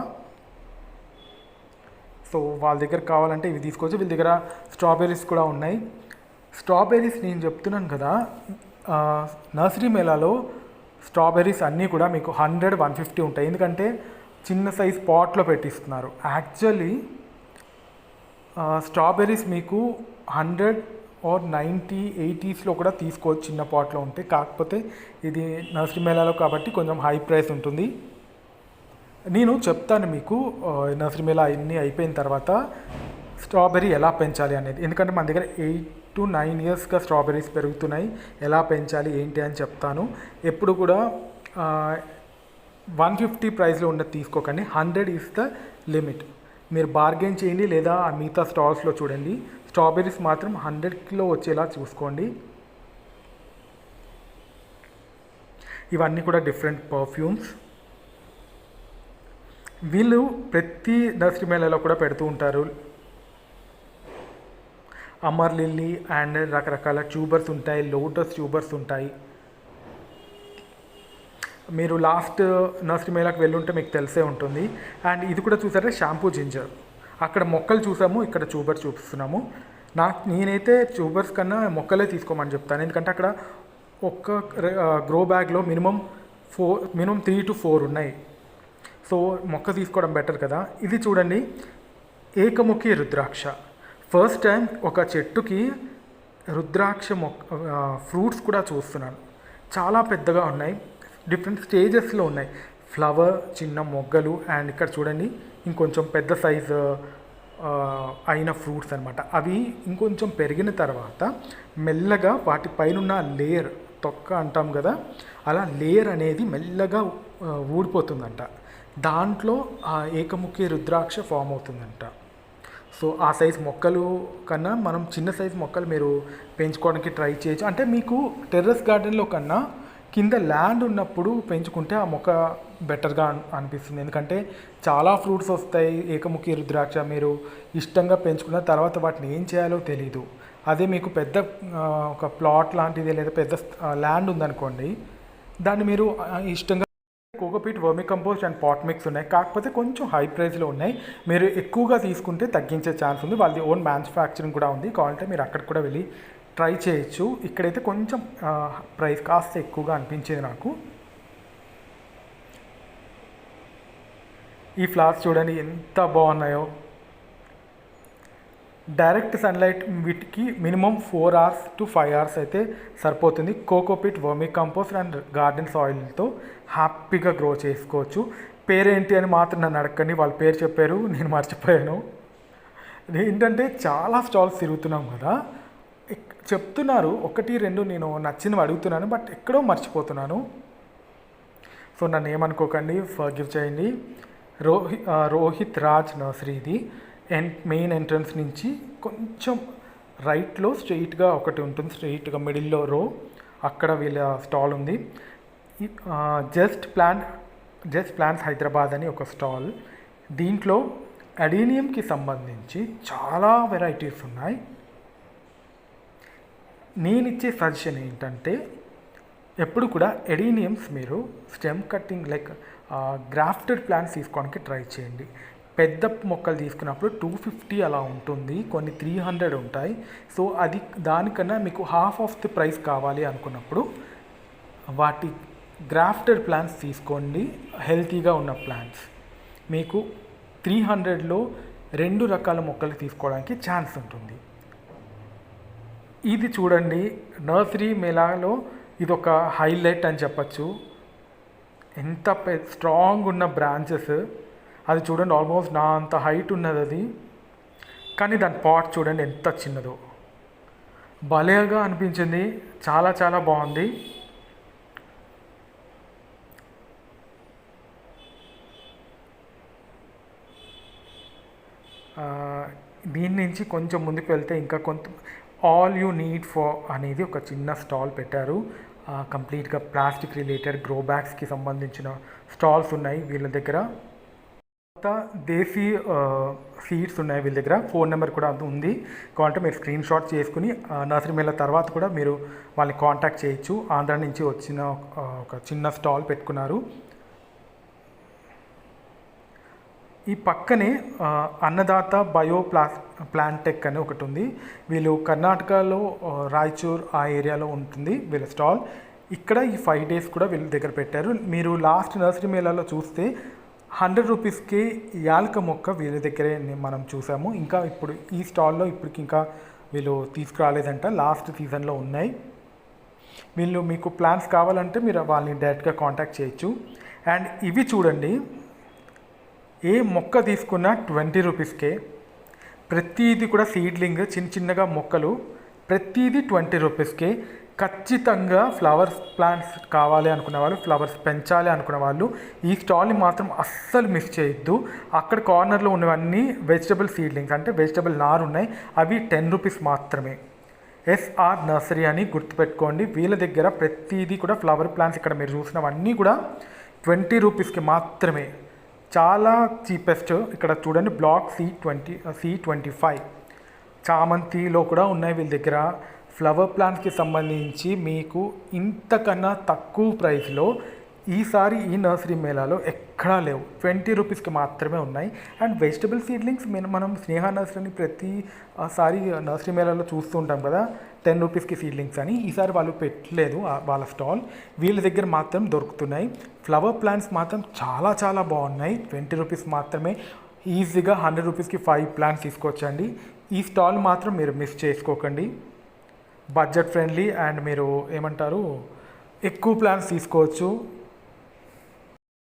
సో వాళ్ళ దగ్గర కావాలంటే ఇవి తీసుకోవచ్చు. వీళ్ళ దగ్గర స్ట్రాబెర్రీస్ కూడా ఉన్నాయి. స్ట్రాబెర్రీస్ నేను చెప్తున్నాను కదా, నర్సరీ మేళాలో స్ట్రాబెర్రీస్ అన్నీ కూడా మీకు 100-150 ఉంటాయి. ఎందుకంటే చిన్న సైజ్ పాట్లో పెట్టిస్తున్నారు. యాక్చువల్లీ స్ట్రాబెర్రీస్ మీకు 100 ఆర్ 90-80s కూడా తీసుకోవచ్చు చిన్న పాట్లో ఉంటే. కాకపోతే ఇది నర్సరీ మేళాలో కాబట్టి కొంచెం హై ప్రైస్ ఉంటుంది. నేను చెప్తాను మీకు నర్సరీ మేళా అన్నీ అయిపోయిన తర్వాత స్ట్రాబెర్రీ ఎలా పెంచాలి అనేది. ఎందుకంటే మన దగ్గర 8-9 ఇయర్స్గా స్ట్రాబెర్రీస్ పెరుగుతున్నాయి, ఎలా పెంచాలి ఏంటి అని చెప్తాను. ఎప్పుడు కూడా 150 ప్రైస్లో ఉన్నది తీసుకోకండి, 100 ఈజ్ ద లిమిట్. మీరు బార్గెన్ చేయండి, లేదా ఆ మిగతా స్టాల్స్లో చూడండి. స్ట్రాబెర్రీస్ మాత్రం 100 వచ్చేలా చూసుకోండి. ఇవన్నీ కూడా డిఫరెంట్ పర్ఫ్యూమ్స్. వీళ్ళు ప్రతి నర్సరీ మేళాలో కూడా పెడుతూ ఉంటారు. అమర్ లిల్లీ అండ్ రకరకాల ట్యూబర్స్ ఉంటాయి, లోటస్ ట్యూబర్స్ ఉంటాయి. మీరు లాస్ట్ నర్సరీ మేళాకి వెళ్ళుంటే మీకు తెలిసే ఉంటుంది. అండ్ ఇది కూడా చూసారా, షాంపూ జింజర్. అక్కడ మొక్కలు చూసాము, ఇక్కడ ట్యూబర్స్ చూపిస్తున్నాము. నేనైతే ట్యూబర్స్ కన్నా మొక్కలే తీసుకోమని చెప్తాను. ఎందుకంటే అక్కడ ఒక్క గ్రో బ్యాగ్లో మినిమం 3 to 4 ఉన్నాయి. సో మొక్క తీసుకోవడం బెటర్ కదా. ఇది చూడండి, ఏకముఖి రుద్రాక్ష. ఫస్ట్ టైం ఒక చెట్టుకి రుద్రాక్ష ఫ్రూట్స్ కూడా చూస్తున్నాను. చాలా పెద్దగా ఉన్నాయి, డిఫరెంట్ స్టేజెస్లో ఉన్నాయి. ఫ్లవర్, చిన్న మొగ్గలు, అండ్ ఇక్కడ చూడండి ఇంకొంచెం పెద్ద సైజు అయిన ఫ్రూట్స్ అనమాట. అవి ఇంకొంచెం పెరిగిన తర్వాత మెల్లగా వాటి పైన లేయర్, తొక్క అంటాం కదా, అలా లేయర్ అనేది మెల్లగా ఊడిపోతుందంట. దాంట్లో ఆ ఏకముఖి రుద్రాక్ష ఫామ్ అవుతుందంట. సో ఆ సైజ్ మొక్కలు కన్నా మనం చిన్న సైజ్ మొక్కలు మీరు పెంచుకోవడానికి ట్రై చేయొచ్చు. అంటే మీకు టెర్రస్ గార్డెన్లో కన్నా కింద ల్యాండ్ ఉన్నప్పుడు పెంచుకుంటే ఆ మొక్క బెటర్గా అనిపిస్తుంది. ఎందుకంటే చాలా ఫ్రూట్స్ వస్తాయి. ఏకముఖి రుద్రాక్ష మీరు ఇష్టంగా పెంచుకున్న తర్వాత వాటిని ఏం చేయాలో తెలీదు. అదే మీకు పెద్ద ఒక ప్లాట్ లాంటిది లేదా పెద్ద ల్యాండ్ ఉందనుకోండి, దాన్ని మీరు ఇష్టంగా cocopeat, vermi compost and pot mix ఉన్నాయి. కాకపోతే కొంచెం హై ప్రైస్లో ఉన్నాయి. మీరు ఎక్కువగా తీసుకుంటే తగ్గించే ఛాన్స్ ఉంది. వాళ్ళది ఓన్ మ్యానుఫ్యాక్చరింగ్ కూడా ఉంది. కావాలంటే మీరు అక్కడికి కూడా వెళ్ళి ట్రై చేయొచ్చు. ఇక్కడైతే కొంచెం ప్రైస్ కాస్త ఎక్కువగా అనిపించేది నాకు. ఈ ఫ్లవర్స్ చూడండి ఎంత బాగున్నాయో. డైరెక్ట్ సన్లైట్ వీటికి మినిమం 4 hours to 5 hours అయితే సరిపోతుంది. Cocopeat, vermi compost and garden సాయిల్తో హ్యాపీగా గ్రో చేసుకోవచ్చు. పేరేంటి అని మాత్రం నన్ను అడగండి, వాళ్ళ పేరు చెప్పారు, నేను మర్చిపోయాను. ఏంటంటే చాలా స్టాల్స్ తిరుగుతున్నాం కదా, చెప్తున్నారు 1-2 నేను నచ్చినవి అడుగుతున్నాను, బట్ ఎక్కడో మర్చిపోతున్నాను. సో నన్ను ఏమనుకోకండి, ఫర్గివ్ చేయండి. రోహిత్ రాజ్ నర్సరీ ఇది. మెయిన్ ఎంట్రన్స్ నుంచి కొంచెం రైట్లో స్ట్రెయిట్గా ఒకటి ఉంటుంది, స్ట్రెయిట్గా మిడిల్లో రో, అక్కడ వీళ్ళ స్టాల్ ఉంది. జస్ట్ ప్లాన్స్ హైదరాబాద్ అని ఒక స్టాల్. దీంట్లో అడీనియంకి సంబంధించి చాలా వెరైటీస్ ఉన్నాయి. నేను ఇచ్చే సజెషన్ ఏంటంటే ఎప్పుడు కూడా ఎడీనియమ్స్ మీరు stem cutting like grafted plants తీసుకోవడానికి ట్రై చేయండి. పెద్ద మొక్కలు తీసుకున్నప్పుడు 250 అలా ఉంటుంది, కొన్ని 300 ఉంటాయి. సో అది దానికన్నా మీకు హాఫ్ ఆఫ్ ది ప్రైస్ కావాలి అనుకున్నప్పుడు వాటి గ్రాఫ్టెడ్ ప్లాంట్స్ తీసుకోండి. హెల్తీగా ఉన్న ప్లాంట్స్ మీకు 300లో 2 రకాల మొక్కలు తీసుకోవడానికి ఛాన్స్ ఉంటుంది. ఇది చూడండి, నర్సరీ మేళాలో ఇది ఒక హైలైట్ అని చెప్పచ్చు. ఎంత స్ట్రాంగ్ ఉన్న బ్రాంచెస్, అది చూడండి ఆల్మోస్ట్ నా అంత హైట్ ఉన్నది అది. కానీ దాని పాట్ చూడండి ఎంత చిన్నదో, భలేగా అనిపించింది, చాలా చాలా బాగుంది. దీని నుంచి కొంచెం ముందుకు వెళ్తే ఇంకా కొంత ఆల్ యూ నీడ్ ఫర్ అనేది ఒక చిన్న స్టాల్ పెట్టారు. కంప్లీట్గా ప్లాస్టిక్ రిలేటెడ్ గ్రో బ్యాగ్స్కి సంబంధించిన స్టాల్స్ ఉన్నాయి వీళ్ళ దగ్గర. దేశీ సీడ్స్ ఉన్నాయి వీళ్ళ దగ్గర. ఫోన్ నెంబర్ కూడా ఉంది, కావాలంటే మీరు స్క్రీన్ షాట్ చేసుకుని నర్సరీ మేళ తర్వాత కూడా మీరు వాళ్ళని కాంటాక్ట్ చేయొచ్చు. ఆంధ్ర నుంచి వచ్చిన ఒక చిన్న స్టాల్ పెట్టుకున్నారు. ఈ పక్కనే అన్నదాత బయో ప్లాంటెక్ అని ఒకటి ఉంది. వీళ్ళు కర్ణాటకలో రాయచూర్ ఆ ఏరియాలో ఉంటుంది వీళ్ళ స్టాల్. ఇక్కడ ఈ 5 days కూడా వీళ్ళ దగ్గర పెట్టారు. మీరు లాస్ట్ నర్సరీ మేళాలో చూస్తే 100 రూపీస్కే యాలక మొక్క వీళ్ళ దగ్గరే మనం చూసాము. ఇంకా ఇప్పుడు ఈ స్టాల్లో ఇప్పటికి ఇంకా వీళ్ళు తీసుకురాలేదంట, లాస్ట్ సీజన్లో ఉన్నాయి. వీళ్ళు మీకు ప్లాన్స్ కావాలంటే మీరు వాళ్ళని డైరెక్ట్గా కాంటాక్ట్ చేయొచ్చు. అండ్ ఇవి చూడండి, ఏ మొక్క తీసుకున్నా 20 రూపీస్కే. ప్రతిదీ కూడా సీడ్లింగ్, చిన్నగా మొక్కలు, ప్రతిదీ 20 రూపీస్కే. ఖచ్చితంగా ఫ్లవర్స్ ప్లాంట్స్ కావాలి అనుకునే వాళ్ళు, ఫ్లవర్స్ పెంచాలి అనుకునే వాళ్ళు ఈ స్టాల్ని మాత్రం అస్సలు మిస్ చేయొద్దు. అక్కడ కార్నర్లో ఉన్నవన్నీ వెజిటబుల్ సీడ్లింగ్స్, అంటే వెజిటబుల్ నారు ఉన్నాయి, అవి 10 రూపీస్ మాత్రమే. ఎస్ఆర్ నర్సరీ అని గుర్తుపెట్టుకోండి. వీళ్ళ దగ్గర ప్రతిదీ కూడా ఫ్లవర్ ప్లాంట్స్ ఇక్కడ మీరు చూసినవన్నీ కూడా 20 రూపీస్కి మాత్రమే, చాలా చీపెస్ట్. ఇక్కడ చూడండి బ్లాక్ C25 చామంతిలో కూడా ఉన్నాయి వీళ్ళ దగ్గర. ఫ్లవర్ ప్లాంట్స్కి సంబంధించి మీకు ఇంతకన్నా తక్కువ ప్రైస్లో ఈసారి ఈ నర్సరీ మేళాలో ఎక్కడా లేవు, 20 రూపీస్కి మాత్రమే ఉన్నాయి. అండ్ వెజిటబుల్ సీడ్లింగ్స్ మనం స్నేహ నర్సరీని ప్రతిసారి నర్సరీ మేళాలో చూస్తూ ఉంటాం కదా, 10 రూపీస్కి సీడ్లింగ్స్ అని. ఈసారి వాళ్ళు పెట్టలేదు వాళ్ళ స్టాల్, వీళ్ళ దగ్గర మాత్రం దొరుకుతున్నాయి. ఫ్లవర్ ప్లాంట్స్ మాత్రం చాలా చాలా బాగున్నాయి, 20 రూపీస్ మాత్రమే. ఈజీగా 100 రూపీస్కి 5 ప్లాంట్స్ తీసుకోవచ్చండి. ఈ స్టాల్ మాత్రం మీరు మిస్ చేసుకోకండి. బడ్జెట్ ఫ్రెండ్లీ అండ్ మీరు ఏమంటారు ఎక్కువ ప్లాంట్స్ తీసుకోవచ్చు.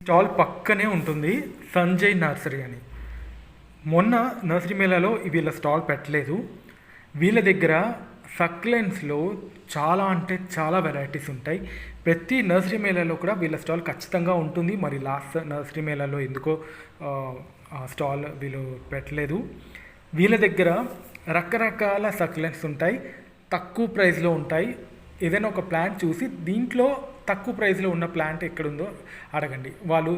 స్టాల్ పక్కనే ఉంటుంది సంజయ్ నర్సరీ అని. మొన్న నర్సరీ మేళాలో వీళ్ళ స్టాల్ పెట్టలేదు. వీళ్ళ దగ్గర సక్లెంట్స్లో చాలా అంటే చాలా వెరైటీస్ ఉంటాయి. ప్రతి నర్సరీ మేళాలో కూడా వీళ్ళ స్టాల్ ఖచ్చితంగా ఉంటుంది. మరి లాస్ట్ నర్సరీ మేళాలో ఎందుకో స్టాల్ వీళ్ళు పెట్టలేదు. వీళ్ళ దగ్గర రకరకాల సక్లెంట్స్ ఉంటాయి, తక్కువ ప్రైస్లో ఉంటాయి. ఏదైనా ఒక ప్లాంట్ చూసి దీంట్లో తక్కువ ప్రైస్లో ఉన్న ప్లాంట్ ఎక్కడుందో అడగండి, వాళ్ళు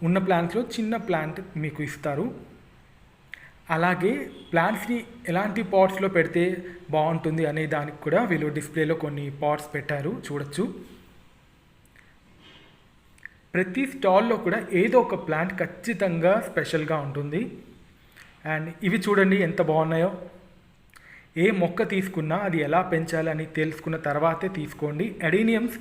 ఉన్న ప్లాంట్స్లో చిన్న ప్లాంట్ మీకు ఇస్తారు. అలాగే ప్లాంట్స్ని ఎలాంటి పాట్స్లో పెడితే బాగుంటుంది అనే దానికి కూడా వీళ్ళు డిస్ప్లేలో కొన్ని పాట్స్ పెట్టారు, చూడొచ్చు. ప్రతి స్టాల్లో కూడా ఏదో ఒక ప్లాంట్ ఖచ్చితంగా స్పెషల్గా ఉంటుంది. అండ్ ఇవి చూడండి ఎంత బాగున్నాయో. ఏ మొక్క తీసుకున్నా అది ఎలా పెంచాలి అని తెలుసుకున్న తర్వాతే తీసుకోండి. అడీనియమ్స్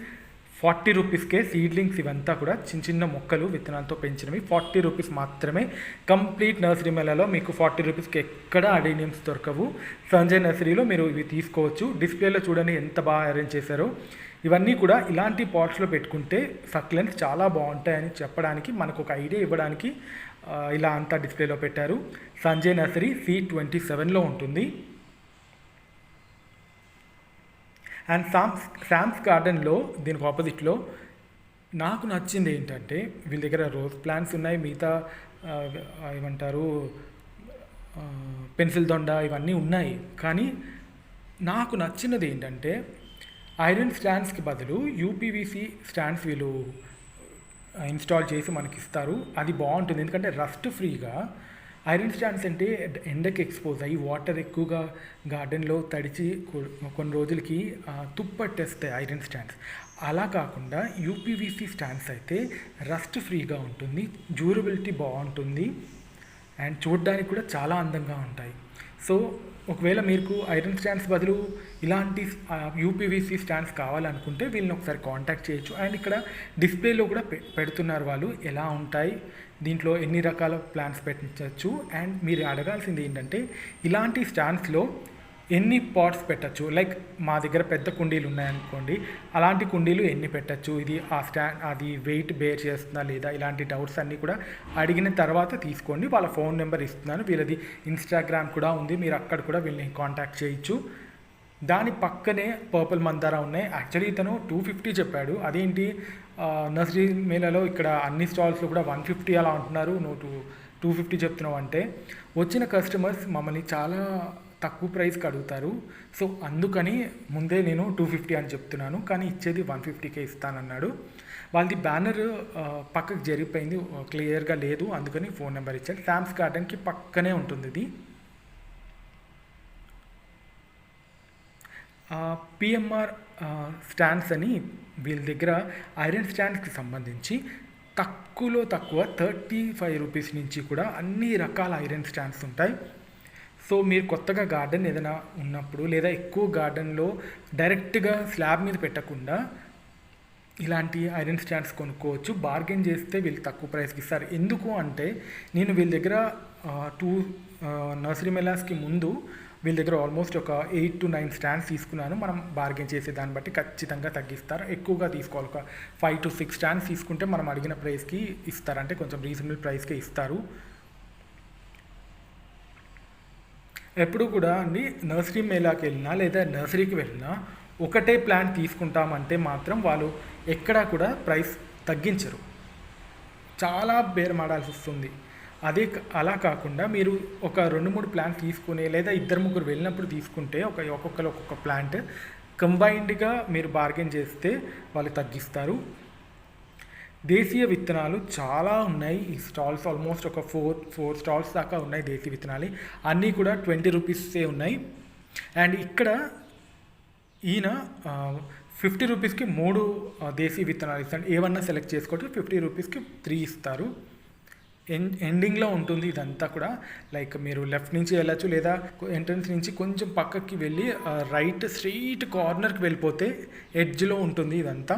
40 రూపీస్కే సీడ్లింగ్స్, ఇవంతా కూడా చిన్న మొక్కలు విత్తనాలతో పెంచినవి, 40 రూపీస్ మాత్రమే. కంప్లీట్ నర్సరీ మేళాలో మీకు 40 రూపీస్కి ఎక్కడ అడీనియమ్స్ దొరకవు. సంజయ్ నర్సరీలో మీరు ఇవి తీసుకోవచ్చు. డిస్ప్లేలో చూడండి ఎంత బాగా అరేంజ్ చేశారో. ఇవన్నీ కూడా ఇలాంటి పాట్స్లో పెట్టుకుంటే సక్లెంట్స్ చాలా బాగుంటాయని చెప్పడానికి, మనకు ఒక ఐడియా ఇవ్వడానికి ఇలా అంతా డిస్ప్లేలో పెట్టారు. సంజయ్ నర్సరీ C27లో ఉంటుంది. అండ్ శామ్స్ గార్డెన్లో దీనికి ఆపోజిట్లో నాకు నచ్చింది ఏంటంటే వీళ్ళ దగ్గర రోజ్ ప్లాంట్స్ ఉన్నాయి, మిగతా ఆ, ఏమంటారు పెన్సిల్ దొండ ఇవన్నీ ఉన్నాయి. కానీ నాకు నచ్చినది ఏంటంటే ఐరన్ స్టాండ్స్కి బదులు యూపీవీసీ స్టాండ్స్ వీళ్ళు ఇన్స్టాల్ చేసి మనకి ఇస్తారు. అది బాగుంటుంది ఎందుకంటే రస్ట్ ఫ్రీగా. ఐరన్ స్టాండ్స్ అంటే ఎండకి ఎక్స్పోజ్ అయ్యి వాటర్ ఎక్కువగా గార్డెన్లో తడిచి కొన్ని రోజులకి తుప్పట్టేస్తాయి ఐరన్ స్టాండ్స్. అలా కాకుండా యూపీవీసీ స్టాండ్స్ అయితే రస్ట్ ఫ్రీగా ఉంటుంది, డ్యూరబిలిటీ బాగుంటుంది అండ్ చూడడానికి కూడా చాలా అందంగా ఉంటాయి. సో ఒకవేళ మీకు ఐరన్ స్టాండ్స్ బదులు ఇలాంటి యూపీవీసీ స్టాండ్స్ కావాలనుకుంటే వీళ్ళని ఒకసారి కాంటాక్ట్ చేయొచ్చు. అండ్ ఇక్కడ డిస్ప్లేలో కూడా పెడుతున్నారు వాళ్ళు ఎలా ఉంటాయి, దీంట్లో ఎన్ని రకాల ప్లాంట్స్ పెట్టచ్చు. అండ్ మీరు అడగాల్సింది ఏంటంటే ఇలాంటి స్టాండ్స్లో ఎన్ని పాట్స్ పెట్టచ్చు. లైక్ మా దగ్గర పెద్ద కుండీలు ఉన్నాయనుకోండి, అలాంటి కుండీలు ఎన్ని పెట్టచ్చు, ఇది అది వెయిట్ బేర్ చేస్తుందా లేదా, ఇలాంటి డౌట్స్ అన్నీ కూడా అడిగిన తర్వాత తీసుకోండి. వాళ్ళ ఫోన్ నెంబర్ ఇస్తున్నాను, వీళ్ళది ఇన్స్టాగ్రామ్ కూడా ఉంది, మీరు అక్కడ కూడా వీళ్ళని కాంటాక్ట్ చేయొచ్చు. దాని పక్కనే పర్పుల్ మందారా ఉన్నాయి. యాక్చువల్లీ ఇతను 250 చెప్పాడు. అదేంటి నర్సరీ మేళలో ఇక్కడ అన్ని స్టాల్స్లో కూడా 150 అలా అంటున్నారు, నువ్వు 250 చెప్తున్నావు అంటే వచ్చిన కస్టమర్స్ మమ్మల్ని చాలా తక్కువ ప్రైస్కి అడుగుతారు. సో అందుకని ముందే నేను 250 అని చెప్తున్నాను, కానీ ఇచ్చేది 150కే ఇస్తానన్నాడు. వాళ్ళది బ్యానర్ పక్కకు జరిగిపోయింది, క్లియర్గా లేదు, అందుకని ఫోన్ నెంబర్ ఇచ్చారు. శామ్స్ గార్డెన్కి పక్కనే ఉంటుంది ఇది. పిఎంఆర్ స్టాండ్స్ అని వీళ్ళ దగ్గర ఐరన్ స్టాండ్స్కి సంబంధించి తక్కువలో తక్కువ 35 రూపీస్ నుంచి కూడా అన్ని రకాల ఐరన్ స్టాండ్స్ ఉంటాయి. సో మీరు కొత్తగా గార్డెన్ ఏదైనా ఉన్నప్పుడు లేదా ఎక్కువ గార్డెన్లో డైరెక్ట్గా స్లాబ్ మీద పెట్టకుండా ఇలాంటి ఐరన్ స్టాండ్స్ కొనుక్కోవచ్చు. బార్గెన్ చేస్తే వీళ్ళు తక్కువ ప్రైస్కి ఇస్తారు. ఎందుకు అంటే నేను వీళ్ళ దగ్గర 2 నర్సరీ మెలాస్కి ముందు వీళ్ళ దగ్గర ఆల్మోస్ట్ ఒక 8 to 9 స్టాండ్స్ తీసుకున్నాను. మనం బార్గెన్ చేసే దాన్ని బట్టి ఖచ్చితంగా తగ్గిస్తారు. ఎక్కువగా తీసుకోవాలి, ఒక 5 to 6 స్టాండ్స్ తీసుకుంటే మనం అడిగిన ప్రైస్కి ఇస్తారు, అంటే కొంచెం రీజనబుల్ ప్రైస్కే ఇస్తారు. ఎప్పుడు కూడా అండి నర్సరీ మేళాకి వెళ్ళినా లేదా నర్సరీకి వెళ్ళినా ఒకటే ప్లాంట్ తీసుకుంటామంటే మాత్రం వాళ్ళు ఎక్కడా కూడా ప్రైస్ తగ్గించరు, చాలా బేరమాడాల్సి వస్తుంది. అలా కాకుండా మీరు ఒక 2-3 ప్లాంట్ తీసుకుని లేదా 2-3 వెళ్ళినప్పుడు తీసుకుంటే ఒక్కొక్కరు ఒక్కొక్క ప్లాంట్ కంబైన్డ్గా మీరు బార్గెన్ చేస్తే వాళ్ళు తగ్గిస్తారు. దేశీయ విత్తనాలు చాలా ఉన్నాయి ఈ స్టాల్స్, ఆల్మోస్ట్ ఒక 4 స్టాల్స్ దాకా ఉన్నాయి దేశీయ విత్తనాలు. అన్నీ కూడా 20 రూపీసే ఉన్నాయి. అండ్ ఇక్కడ ఈయన 50 రూపీస్కి 3 దేశీ విత్తనాలు ఇస్తాడు. ఏమన్నా సెలెక్ట్ చేసుకుంటే 50 రూపీస్కి 3 ఇస్తారు. ఎండింగ్లో ఉంటుంది ఇదంతా కూడా. లైక్ మీరు లెఫ్ట్ నుంచి వెళ్ళచ్చు లేదా ఎంట్రన్స్ నుంచి కొంచెం పక్కకి వెళ్ళి రైట్ స్ట్రెయిట్ కార్నర్కి వెళ్ళిపోతే ఎడ్జ్లో ఉంటుంది ఇదంతా.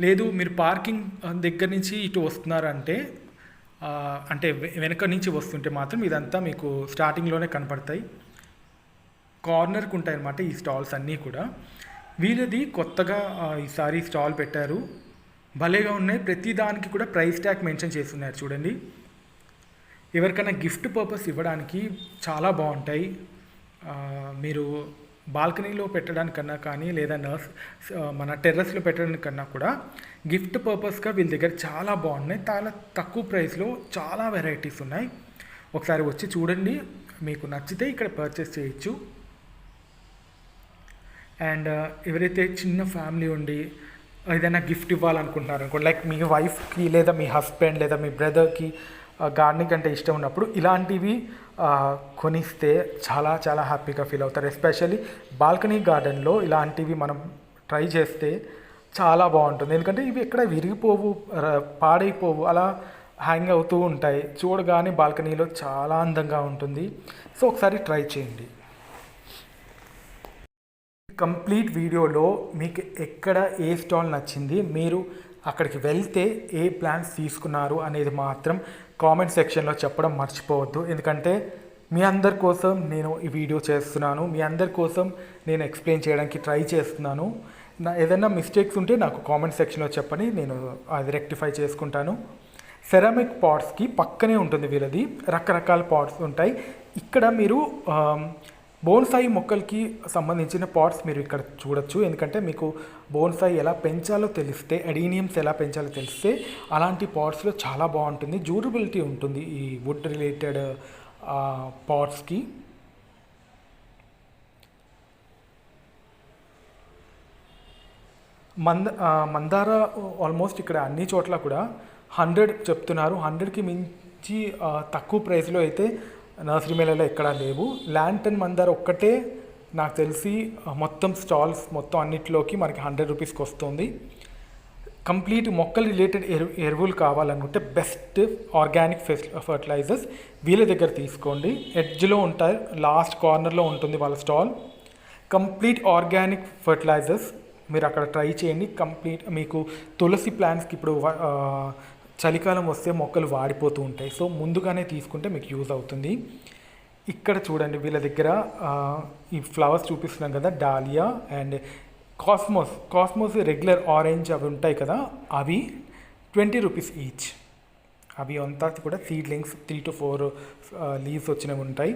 లేదు మీరు పార్కింగ్ దగ్గర నుంచి ఇటు వస్తున్నారంటే అంటే వెనక నుంచి వస్తుంటే మాత్రం ఇదంతా మీకు స్టార్టింగ్లోనే కనపడతాయి, కార్నర్కి ఉంటాయి అన్నమాట ఈ స్టాల్స్ అన్నీ కూడా. వీళ్ళది కొత్తగా ఈసారి స్టాల్ పెట్టారు, భలేగా ఉన్నాయి. ప్రతి దానికి కూడా ప్రైస్ ట్యాగ్ మెన్షన్ చేస్తున్నారు చూడండి. ఎవరికైనా గిఫ్ట్ పర్పస్ ఇవ్వడానికి చాలా బాగుంటాయి. మీరు బాల్కనీలో పెట్టడానికన్నా కానీ లేదా మన టెర్రస్లో పెట్టడానికన్నా కూడా గిఫ్ట్ పర్పస్గా వీళ్ళ దగ్గర చాలా బాగున్నాయి. చాలా తక్కువ ప్రైస్లో చాలా వెరైటీస్ ఉన్నాయి. ఒకసారి వచ్చి చూడండి, మీకు నచ్చితే ఇక్కడ పర్చేస్ చేయొచ్చు. అండ్ ఎవరైతే చిన్న ఫ్యామిలీ ఉండి ఏదైనా గిఫ్ట్ ఇవ్వాలనుకుంటున్నారు అనుకోండి, లైక్ మీ వైఫ్కి లేదా మీ హస్బెండ్ లేదా మీ బ్రదర్కి గార్డెనింగ్ అంటే ఇష్టం ఉన్నప్పుడు ఇలాంటివి కొనిస్తే చాలా చాలా హ్యాపీగా ఫీల్ అవుతారు. ఎస్పెషల్లీ బాల్కనీ గార్డెన్లో ఇలాంటివి మనం ట్రై చేస్తే చాలా బాగుంటుంది. ఎందుకంటే ఇవి ఎక్కడ విరిగిపోవు, పాడైపోవు, అలా హ్యాంగ్ అవుతూ ఉంటాయి. చూడగానే బాల్కనీలో చాలా అందంగా ఉంటుంది. సో ఒకసారి ట్రై చేయండి. కంప్లీట్ వీడియోలో మీకు ఎక్కడ ఏ స్టాల్ నచ్చింది, మీరు అక్కడికి వెళ్తే ఏ ప్లాన్స్ తీసుకున్నారు అనేది మాత్రం కామెంట్ సెక్షన్లో చెప్పడం మర్చిపోవద్దు. ఎందుకంటే మీ అందరి కోసం నేను ఈ వీడియో చేస్తున్నాను, మీ అందరి కోసం నేను ఎక్స్ప్లెయిన్ చేయడానికి ట్రై చేస్తున్నాను. ఏదైనా మిస్టేక్స్ ఉంటే నాకు కామెంట్ సెక్షన్లో చెప్పని, నేను అది రెక్టిఫై చేసుకుంటాను. సెరామిక్ పాట్స్కి పక్కనే ఉంటుంది వీళ్ళది, రకరకాల పాట్స్ ఉంటాయి. ఇక్కడ మీరు బోన్సాయి మొక్కలకి సంబంధించిన పాట్స్ మీరు ఇక్కడ చూడొచ్చు. ఎందుకంటే మీకు బోన్సాయి ఎలా పెంచాలో తెలిస్తే, అడీనియమ్స్ ఎలా పెంచాలో తెలిస్తే అలాంటి పాట్స్లో చాలా బాగుంటుంది, డ్యూరబిలిటీ ఉంటుంది ఈ వుడ్ రిలేటెడ్ పాట్స్కి. మందార ఆల్మోస్ట్ ఇక్కడ అన్ని చోట్ల కూడా 100 చెప్తున్నారు. 100కి మించి తక్కువ ప్రైస్లో అయితే నర్సరీ మేళలో ఎక్కడా లేవు. ల్యాంటన్ మందార ఒక్కటే నాకు తెలిసి మొత్తం స్టాల్స్ మొత్తం అన్నిటిలోకి మనకి 100 రూపీస్కి వస్తుంది. కంప్లీట్ మొక్కలు రిలేటెడ్ ఎరువులు కావాలనుకుంటే బెస్ట్ ఆర్గానిక్ ఫర్టిలైజర్స్ వీళ్ళ దగ్గర తీసుకోండి. ఎడ్జ్లో ఉంటాయి, లాస్ట్ కార్నర్లో ఉంటుంది వాళ్ళ స్టాల్. కంప్లీట్ ఆర్గానిక్ ఫర్టిలైజర్స్ మీరు అక్కడ ట్రై చేయండి. కంప్లీట్ మీకు తులసి ప్లాంట్స్కి ఇప్పుడు చలికాలం వస్తే మొక్కలు వాడిపోతూ ఉంటాయి, సో ముందుగానే తీసుకుంటే మీకు యూజ్ అవుతుంది. ఇక్కడ చూడండి వీళ్ళ దగ్గర ఈ ఫ్లవర్స్ చూపిస్తున్నాం కదా, dahlia and cosmos regular orange అవి ఉంటాయి కదా, అవి 20 రూపీస్ ఈచ్. అవి అంతా కూడా సీడ్లింగ్స్ 3 to 4 లీవ్స్ వచ్చినవి ఉంటాయి.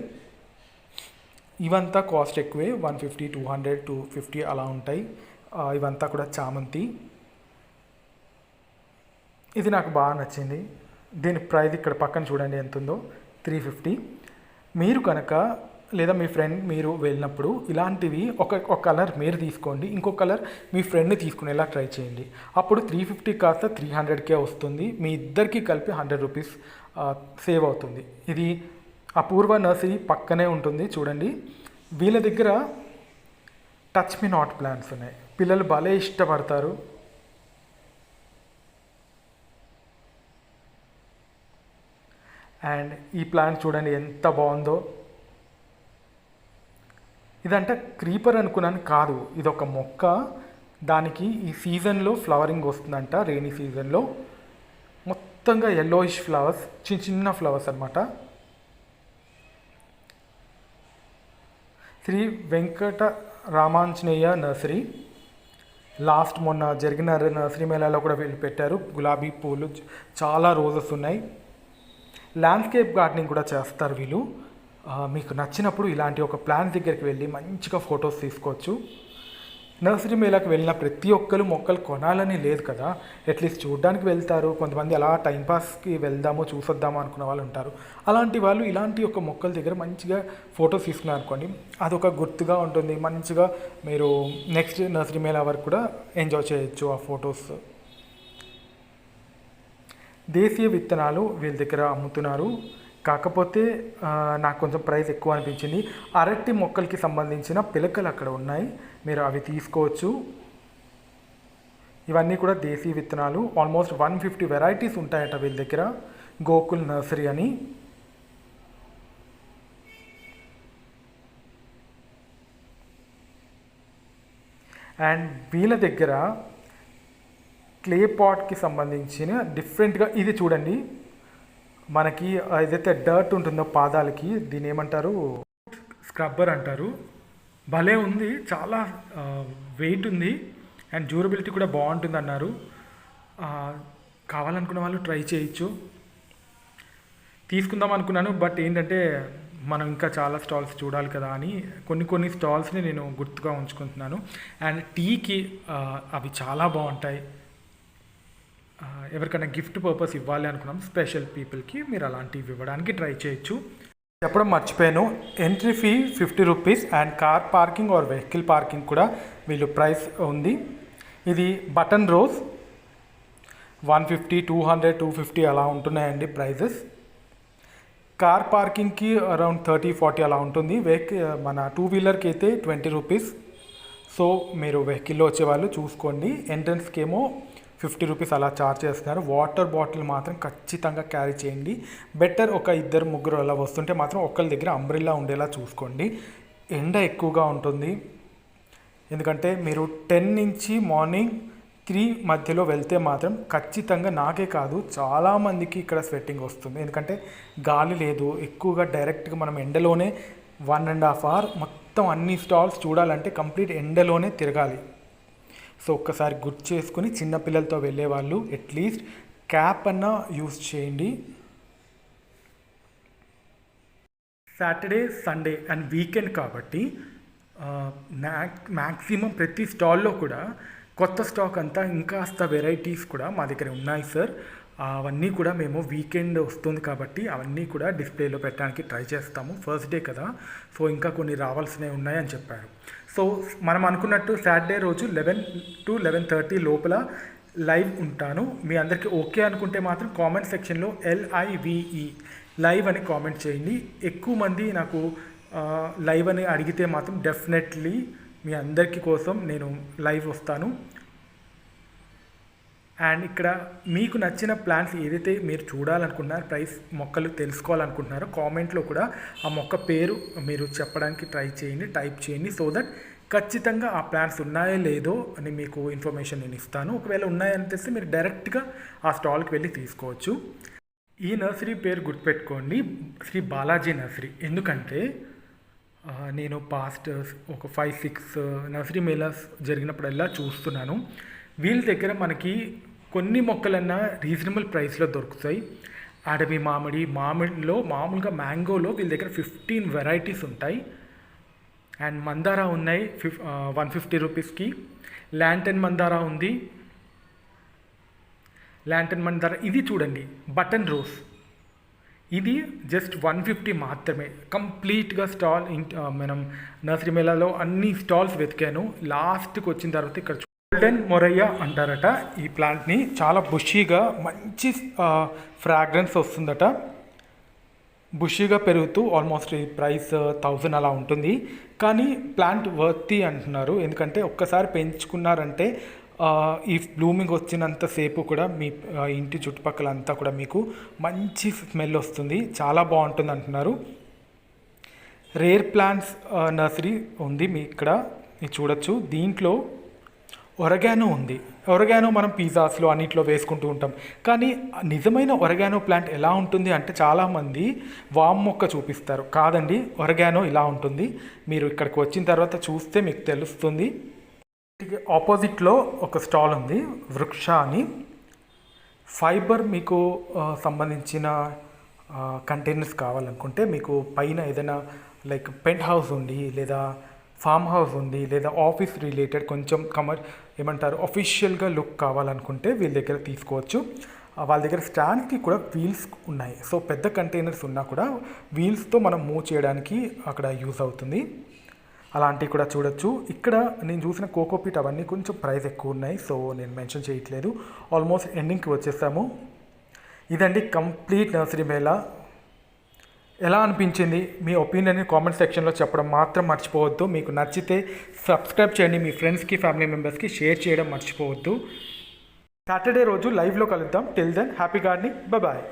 ఇవంతా కాస్ట్ ఎక్కువే, 150, 200, 250 అలా ఉంటాయి. ఇవంతా కూడా చామంతి. ఇది నాకు బాగా నచ్చింది. దీని ప్రైస్ ఇక్కడ పక్కన చూడండి ఎంత ఉందో, 350. మీరు కనుక లేదా మీ ఫ్రెండ్ మీరు వెళ్ళినప్పుడు ఇలాంటివి ఒక కలర్ మీరు తీసుకోండి, ఇంకో కలర్ మీ ఫ్రెండ్ని తీసుకునేలా ట్రై చేయండి. అప్పుడు 350 కాస్త 300కే వస్తుంది. మీ ఇద్దరికి కలిపి 100 రూపీస్ సేవ్ అవుతుంది. ఇది అపూర్వ నర్సరీ పక్కనే ఉంటుంది చూడండి. వీళ్ళ దగ్గర టచ్ మీ నాట్ ప్లాంట్స్ ఉన్నాయి, పిల్లలు భలే ఇష్టపడతారు. అండ్ ఈ ప్లాంట్ చూడండి ఎంత బాగుందో. ఇదంటే క్రీపర్ అనుకున్నాను, కాదు, ఇది ఒక మొక్క. దానికి ఈ సీజన్లో ఫ్లవరింగ్ వస్తుందంట, రెయినీ సీజన్లో. మొత్తంగా yellowish ఫ్లవర్స్, చిన్న ఫ్లవర్స్ అనమాట. శ్రీ వెంకట రామాంజనేయ నర్సరీ. లాస్ట్ మొన్న జరిగిన నర్సరీ మేళాలో కూడా వీళ్ళు పెట్టారు. గులాబీ పూలు, చాలా రోజెస్ ఉన్నాయి. ల్యాండ్స్కేప్ గార్డెనింగ్ కూడా చేస్తారు వీళ్ళు. మీకు నచ్చినప్పుడు ఇలాంటి ఒక ప్లాంట్ దగ్గరికి వెళ్ళి మంచిగా ఫొటోస్ తీసుకోవచ్చు. నర్సరీ మేళాకి వెళ్ళిన ప్రతి ఒక్కరు మొక్కలు కొనాలని లేదు కదా, అట్లీస్ట్ చూడడానికి వెళ్తారు. కొంతమంది అలా టైంపాస్కి వెళ్దామో చూసొద్దామో అనుకున్న వాళ్ళు ఉంటారు. అలాంటి వాళ్ళు ఇలాంటి ఒక మొక్కల దగ్గర మంచిగా ఫొటోస్ తీసుకున్నారు అనుకోండి, అదొక గుర్తుగా ఉంటుంది. మంచిగా మీరు నెక్స్ట్ నర్సరీ మేళా వరకు కూడా ఎంజాయ్ చేయొచ్చు ఆ ఫొటోస్. దేశీయ విత్తనాలు వీళ్ళ దగ్గర అమ్ముతున్నారు. కాకపోతే నాకు కొంచెం ప్రైస్ ఎక్కువ అనిపించింది. అరటి మొక్కలకి సంబంధించిన పిలకలు అక్కడ ఉన్నాయి, మీరు అవి తీసుకోవచ్చు. ఇవన్నీ కూడా దేశీ విత్తనాలు. ఆల్మోస్ట్ 150 వెరైటీస్ ఉంటాయట వీళ్ళ దగ్గర, గోకుల్ నర్సరీ అని. అండ్ వీళ్ళ దగ్గర క్లే పాట్కి సంబంధించిన డిఫరెంట్గా, ఇది చూడండి, మనకి ఏదైతే డర్ట్ ఉంటుందో పాదాలకి, దీని ఏమంటారు, స్క్రబ్బర్ అంటారు. భలే ఉంది, చాలా వెయిట్ ఉంది అండ్ డ్యూరబిలిటీ కూడా బాగుంటుంది అన్నారు. కావాలనుకున్న వాళ్ళు ట్రై చేయొచ్చు. తీసుకుందాం అనుకున్నాను, బట్ ఏంటంటే మనం ఇంకా చాలా స్టాల్స్ చూడాలి కదా అని కొన్ని స్టాల్స్ని నేను గుర్తుగా ఉంచుకుంటున్నాను. అండ్ టీకి అవి చాలా బాగుంటాయి. ఎవరికైనా గిఫ్ట్ పర్పస్ ఇవ్వాలి అనుకున్నాం స్పెషల్ పీపుల్కి, మీరు అలాంటివి ఇవ్వడానికి ట్రై చేయొచ్చు. చెప్పడం మర్చిపోయాను, entry fee 50 rupees and car parking are vehicle parking కూడా వీళ్ళు ప్రైస్ ఉంది. ఇది బటన్ రోజ్ 150, 200, 250 అలా ఉంటున్నాయండి ప్రైజెస్. కార్ పార్కింగ్కి అరౌండ్ 30-40 అలా ఉంటుంది. మన 2 వీలర్కి అయితే 20 రూపీస్. సో మీరు వెహికల్లో వచ్చేవాళ్ళు చూసుకోండి. ఎంట్రన్స్కి ఏమో 50 రూపీస్ అలా ఛార్జ్ చేస్తున్నారు. వాటర్ బాటిల్ మాత్రం ఖచ్చితంగా క్యారీ చేయండి. బెటర్ ఒక 2-3 అలా వస్తుంటే మాత్రం ఒకళ్ళ దగ్గర అంబ్రెల్లా ఉండేలా చూసుకోండి. ఎండ ఎక్కువగా ఉంటుంది, ఎందుకంటే మీరు 10 నుంచి మార్నింగ్ 3 మధ్యలో వెళ్తే మాత్రం ఖచ్చితంగా, నాకే కాదు చాలామందికి ఇక్కడ స్వెట్టింగ్ వస్తుంది. ఎందుకంటే గాలి లేదు, ఎక్కువగా డైరెక్ట్గా మనం ఎండలోనే 1.5 hour మొత్తం అన్ని స్టాల్స్ చూడాలంటే కంప్లీట్ ఎండలోనే తిరగాలి. సో ఒక్కసారి గుర్తు చేసుకుని చిన్నపిల్లలతో వెళ్ళే వాళ్ళు అట్లీస్ట్ క్యాప్ అన్నా యూజ్ చేయండి. సాటర్డే సండే అండ్ వీకెండ్ కాబట్టి మ్యాక్సిమం ప్రతి స్టాల్లో కూడా కొత్త స్టాక్ అంతా ఇంకాస్త వెరైటీస్ కూడా మా దగ్గర ఉన్నాయి సార్. అవన్నీ కూడా మేము వీకెండ్ వస్తుంది కాబట్టి అవన్నీ కూడా డిస్ప్లేలో పెట్టడానికి ట్రై చేస్తాము. ఫస్ట్ డే కదా, సో ఇంకా కొన్ని రావాల్సినవి ఉన్నాయని చెప్పారు. సో మనం అనుకున్నట్టు సాటర్డే రోజు 11 to 11:30 లోపల లైవ్ ఉంటాను. మీ అందరికీ ఓకే అనుకుంటే మాత్రం కామెంట్ సెక్షన్లో LIVE లైవ్ అని కామెంట్ చేయండి. ఎక్కువ మంది నాకు లైవ్ అని అడిగితే మాత్రం డెఫినెట్లీ మీ అందరికీ కోసం నేను లైవ్ వస్తాను. అండ్ ఇక్కడ మీకు నచ్చిన ప్లాంట్స్ ఏదైతే మీరు చూడాలనుకుంటున్నారో, ప్రైస్ మొక్కలు తెలుసుకోవాలనుకుంటున్నారో కామెంట్లో కూడా ఆ మొక్క పేరు మీరు చెప్పడానికి ట్రై చేయండి, టైప్ చేయండి. సో దట్ ఖచ్చితంగా ఆ ప్లాంట్స్ ఉన్నాయో లేదో అని మీకు ఇన్ఫర్మేషన్ నేను ఇస్తాను. ఒకవేళ ఉన్నాయని తెలిస్తే మీరు డైరెక్ట్గా ఆ స్టాల్కి వెళ్ళి తీసుకోవచ్చు. ఈ నర్సరీ పేరు గుర్తుపెట్టుకోండి, శ్రీ బాలాజీ నర్సరీ. ఎందుకంటే నేను పాస్ట్ ఒక 5-6 నర్సరీ మేళాస్ జరిగినప్పుడల్లా చూస్తున్నాను. వీళ్ళ దగ్గర మనకి కొన్ని మొక్కలన్నా రీజనబుల్ ప్రైస్లో దొరుకుతాయి. అడవి మామిడిలో మామూలుగా మ్యాంగోలో వీళ్ళ దగ్గర 15 వెరైటీస్ ఉంటాయి. అండ్ మందారా ఉన్నాయి 150 రూపీస్కి. ల్యాంటన్ మందారా ఉంది. ల్యాంటన్ మందారా ఇది చూడండి, బటన్ రోజ్ ఇది జస్ట్ 150 మాత్రమే. కంప్లీట్గా స్టాల్ మనం నర్సరీ మేళాలో అన్ని స్టాల్స్ వెతికాను. లాస్ట్కి వచ్చిన తర్వాత ఇక్కడ గోల్డెన్ మొరయ్య అంటారట ఈ ప్లాంట్ని. చాలా బుషీగా మంచి ఫ్రాగ్రెన్స్ వస్తుందట. బుషీగా పెరుగుతూ ఆల్మోస్ట్ ఈ ప్రైస్ 1000 అలా ఉంటుంది. కానీ ప్లాంట్ వర్తి అంటున్నారు. ఎందుకంటే ఒక్కసారి పెంచుకున్నారంటే ఈ బ్లూమింగ్ వచ్చినంతసేపు కూడా మీ ఇంటి చుట్టుపక్కల అంతా కూడా మీకు మంచి స్మెల్ వస్తుంది, చాలా బాగుంటుంది అంటున్నారు. రేర్ ప్లాంట్స్ నర్సరీ ఉంది మీ ఇక్కడ, మీరు చూడొచ్చు. దీంట్లో ఒరగానో ఉంది. ఒరగానో మనం పిజ్జాస్లో అన్నిట్లో వేసుకుంటూ ఉంటాం. కానీ నిజమైన ఒరగానో ప్లాంట్ ఎలా ఉంటుంది అంటే చాలామంది వామ్ మొక్క చూపిస్తారు. కాదండి, ఒరగానో ఇలా ఉంటుంది. మీరు ఇక్కడికి వచ్చిన తర్వాత చూస్తే మీకు తెలుస్తుంది. ఆపోజిట్లో ఒక స్టాల్ ఉంది, వృక్ష అని. ఫైబర్ మీకు సంబంధించిన కంటైనర్స్ కావాలనుకుంటే మీకు పైన ఏదైనా లైక్ పెంట్ హౌస్ ఉంది, లేదా ఫామ్ హౌస్ ఉంది, లేదా ఆఫీస్ రిలేటెడ్ కొంచెం ఏమంటారు అఫీషియల్గా లుక్ కావాలనుకుంటే వీళ్ళ దగ్గర తీసుకోవచ్చు. వాళ్ళ దగ్గర స్టాండ్కి కూడా వీల్స్ ఉన్నాయి. సో పెద్ద కంటైనర్స్ ఉన్నా కూడా వీల్స్తో మనం మూవ్ చేయడానికి అక్కడ యూజ్ అవుతుంది. అలాంటివి కూడా చూడొచ్చు. ఇక్కడ నేను చూసిన కోకోపీట్ అవన్నీ కొంచెం ప్రైస్ ఎక్కువ ఉన్నాయి, సో నేను మెన్షన్ చేయట్లేదు. ఆల్మోస్ట్ ఎండింగ్కి వచ్చేసాము. ఇదండి కంప్లీట్ నర్సరీ మేళా. ఎలా అనిపించింది మీ ఒపీనియన్ని కామెంట్ సెక్షన్లో చెప్పడం మాత్రం మర్చిపోవద్దు. మీకు నచ్చితే సబ్స్క్రైబ్ చేయండి, మీ ఫ్రెండ్స్కి ఫ్యామిలీ మెంబర్స్కి షేర్ చేయడం మర్చిపోవద్దు. సాటర్డే రోజు లైవ్లో కలుద్దాం. Till then happy gardening, bye.